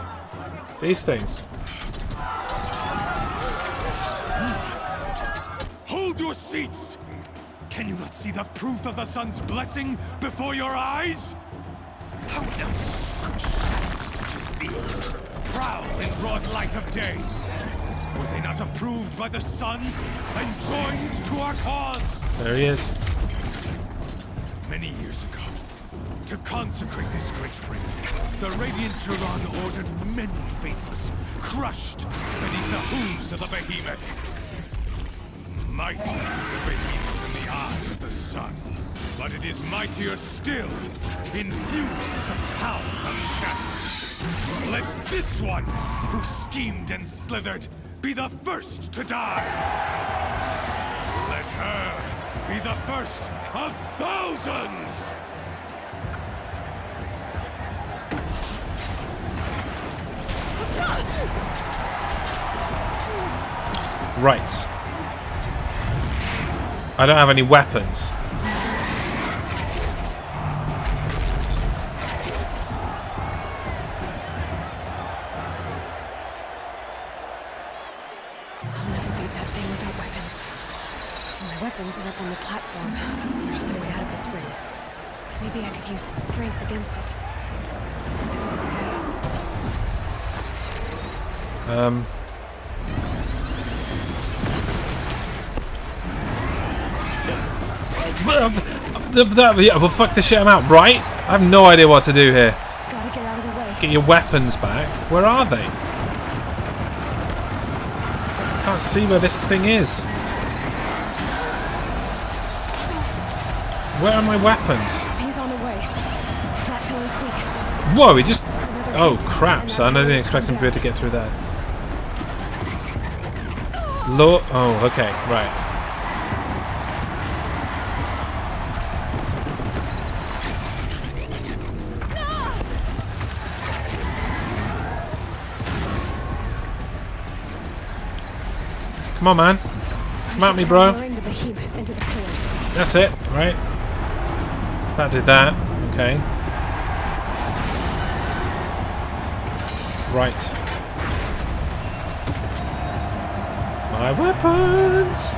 These things. Hold your seats! Can you not see the proof of the sun's blessing before your eyes? How else could shadows such as these prowl in broad light of day? Were they not approved by the sun and joined to our cause? There he is. Many years ago, to consecrate this great ring, the Radiant Turan ordered many faithless, crushed beneath the hooves of the behemoth. Mighty is the behemoth in the eyes of the sun, but it is mightier still, infused with the power of shadow. Let this one, who schemed and slithered, be the first to die. Let her be the first of thousands! Right. I don't have any weapons. I'll never beat that thing without weapons. My weapons are up on the platform. There's no way out of this ring. Maybe I could use its strength against it. Yeah, well, fuck this shit, I'm out, right? I have no idea what to do here. Gotta get out of the way. Get your weapons back. Where are they? Can't see where this thing is. Where are my weapons? He's on the way. That pillar's weak. Whoa, he just... Oh, crap, son. I didn't expect him to be able to get through there. Oh, okay, right. Come on, man. Come at me, bro. That's it, right? That did that. Okay. Right. My weapons!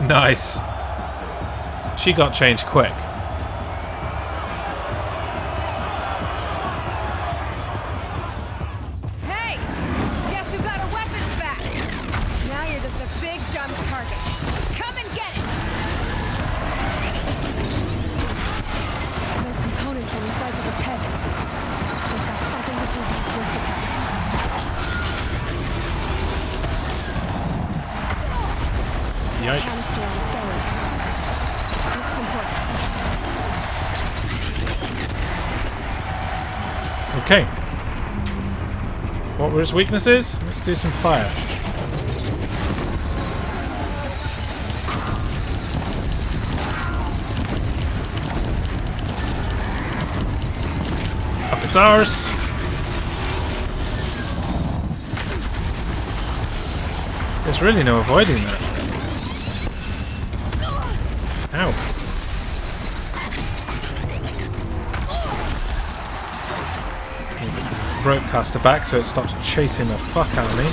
Nice. She got changed quick. Hey! Guess who got her weapons back? Now you're just a big dumb target. Come and get it! Those components on the sides of its head. They've got something to do with these work attacks. Yikes. Okay. What were his weaknesses? Let's do some fire. Up its arse. There's really no avoiding that. Ow. Rope caster back so it stops chasing the fuck out of me.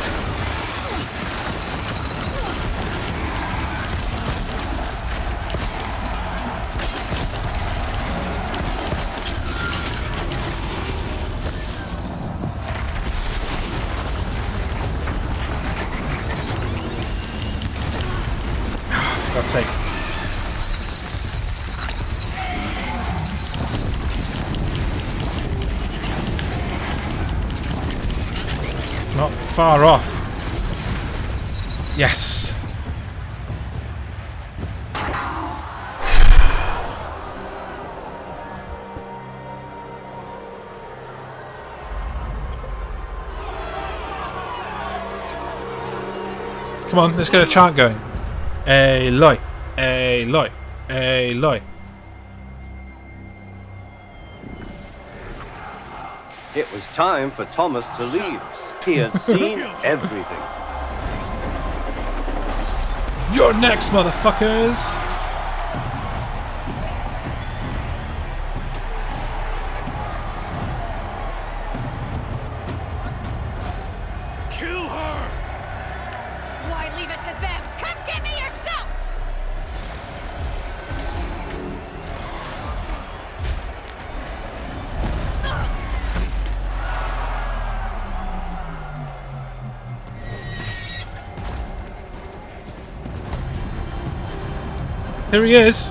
For God's sake. Not far off. Yes. Come on, let's get a chant going. Aloy, Aloy, Aloy. It was time for Thomas to leave. He had seen everything. You're next, motherfuckers! Kill her! Why leave it to them? Come get me yourself! Here he is.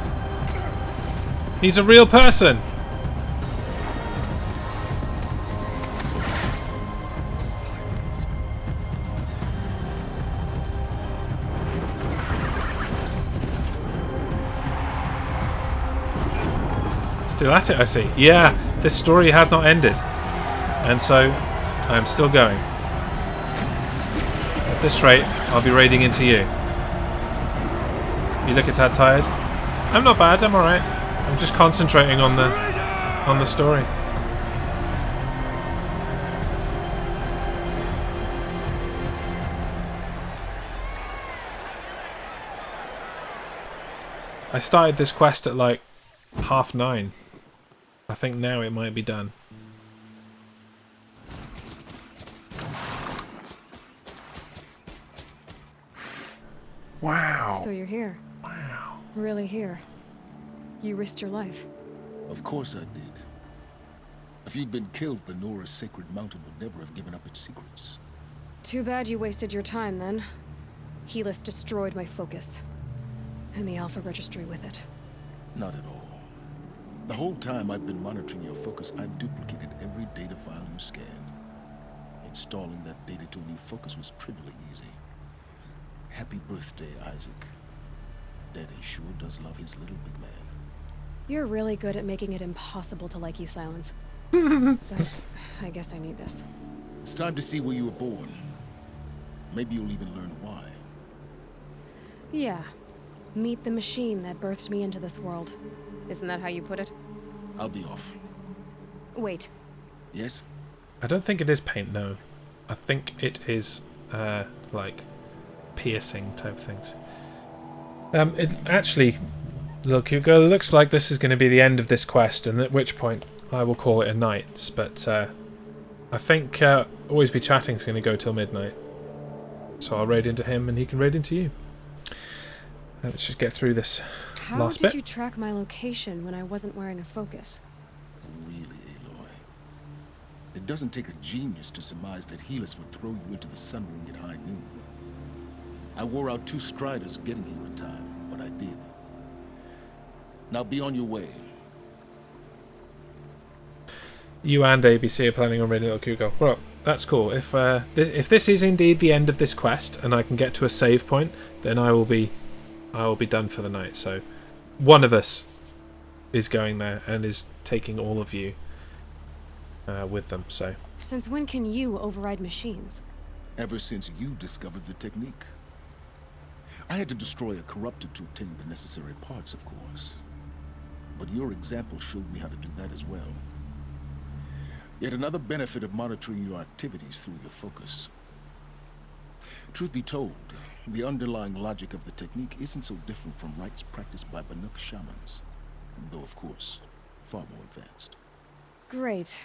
He's a real person. Still at it, I see. Yeah, this story has not ended. And so, I'm still going. At this rate, I'll be raiding into you. You look a tad tired. I'm not bad. I'm all right. I'm just concentrating on the story. I started this quest at like 9:30. I think now it might be done. Wow. So you're here. Wow. Really here. You risked your life. Of course I did. If you'd been killed, the Nora's sacred mountain would never have given up its secrets. Too bad you wasted your time then. Helis destroyed my focus. And the Alpha Registry with it. Not at all. The whole time I've been monitoring your focus, I've duplicated every data file you scanned. Installing that data to a new focus was trivially easy. Happy birthday, Isaac. Daddy sure does love his little big man. You're really good at making it impossible to like you, Silence. But I guess I need this. It's time to see where you were born. Maybe you'll even learn why. Yeah. Meet the machine that birthed me into this world. Isn't that how you put it? I'll be off. Wait. Yes? I don't think it is paint, no. I think it is, like, piercing type things. It actually, look, it looks like this is going to be the end of this quest, and at which point I will call it a night. But I think Always Be Chatting is going to go till midnight. So I'll raid into him, and he can raid into you. Let's just get through this last bit. How did you track my location when I wasn't wearing a focus? Really, Aloy? It doesn't take a genius to surmise that Helis would throw you into the sun ring at high noon. I wore out 2 striders getting here in time, but I did. Now be on your way. You and ABC are planning on raiding Little Kugo. Well, that's cool. If this is indeed the end of this quest and I can get to a save point, then I will be done for the night. So one of us is going there and is taking all of you with them. So Since when can you override machines? Ever since you discovered the technique. I had to destroy a corruptor to obtain the necessary parts, of course. But your example showed me how to do that as well. Yet another benefit of monitoring your activities through your focus. Truth be told, the underlying logic of the technique isn't so different from rites practiced by Banuk shamans, though of course, far more advanced. Great.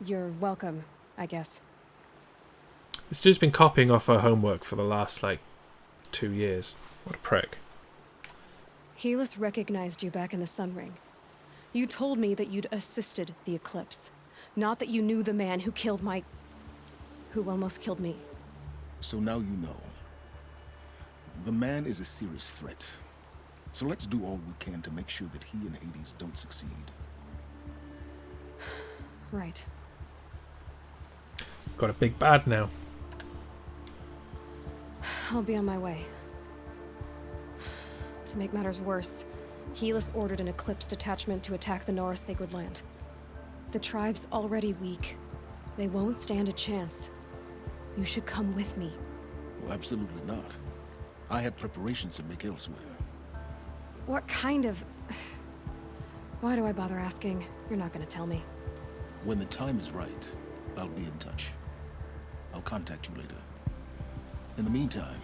You're welcome, I guess. this dude's been copying off her homework for the last, like, 2 years. What a prick. Helis recognized you back in the Sun Ring. You told me that you'd assisted the Eclipse. Not that you knew the man who almost killed me. So now you know. The man is a serious threat. So let's do all we can to make sure that he and Hades don't succeed. Right. Got a big bad now. I'll be on my way. To make matters worse, Helis ordered an Eclipse detachment to attack the Norris Sacred Land. The tribe's already weak. They won't stand a chance. You should come with me. Well, absolutely not. I have preparations to make elsewhere. What kind of... Why do I bother asking? You're not gonna tell me. When the time is right, I'll be in touch. I'll contact you later. In the meantime,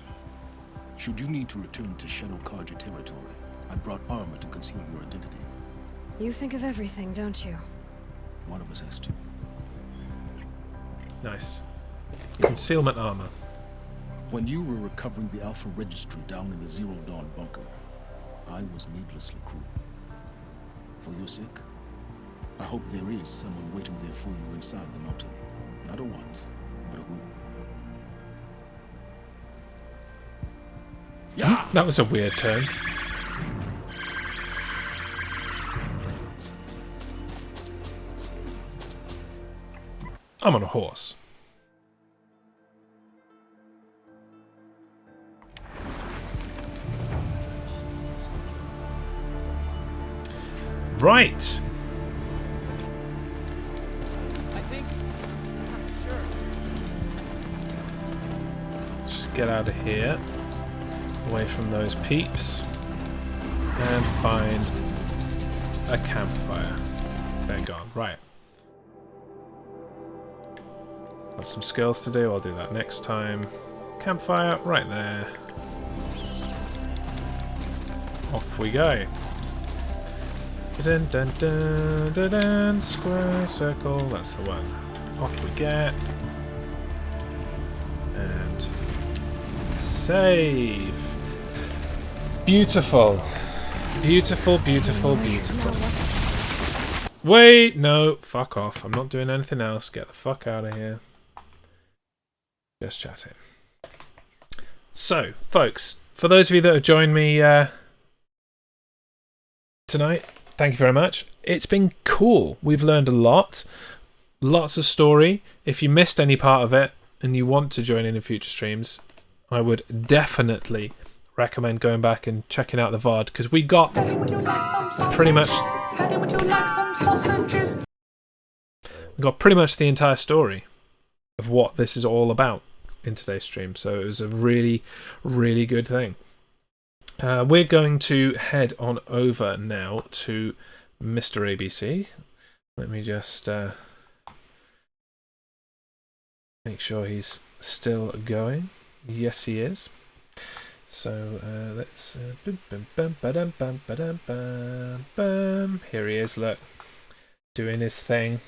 should you need to return to Shadow Karja territory, I brought armor to conceal your identity. You think of everything, don't you? One of us has to. Nice. Concealment armor. When you were recovering the Alpha Registry down in the Zero Dawn bunker, I was needlessly cruel. For your sake, I hope there is someone waiting there for you inside the mountain. Not a what, but a who. Yeah! That was a weird turn. I'm on a horse. Right. I think. Sure. Let's just get out of here. away from those peeps and find a campfire. They're gone. Right. Got some skills to do. I'll do that next time. Campfire right there. Off we go. Dun dun dun dun dun. Square, circle. That's the one. Off we get. And save. Beautiful. Beautiful, beautiful, beautiful. Wait, no, fuck off. I'm not doing anything else. Get the fuck out of here. Just chatting. So, folks, for those of you that have joined me tonight, thank you very much. It's been cool. We've learned a lot. Lots of story. If you missed any part of it and you want to join in future streams, I would definitely recommend going back and checking out the VOD, because we got pretty much the entire story of what this is all about in today's stream. So it was a really, really good thing. We're going to head on over now to Mr. ABC. Let me just make sure he's still going. Yes, he is. So let's here he is, look, doing his thing.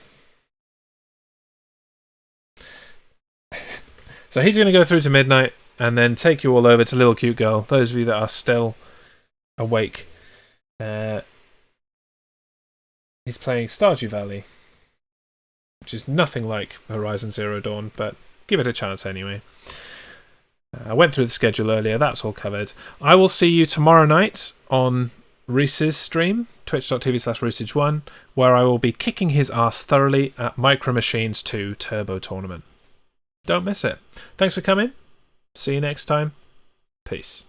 So he's going to go through to midnight and then take you all over to Little Cute Girl. Those of you that are still awake, he's playing Stardew Valley, which is nothing like Horizon Zero Dawn, but give it a chance anyway. I went through the schedule earlier, that's all covered. I will see you tomorrow night on Reese's stream, twitch.tv/Reesage1, where I will be kicking his ass thoroughly at Micro Machines 2 Turbo Tournament. Don't miss it. Thanks for coming. See you next time. Peace.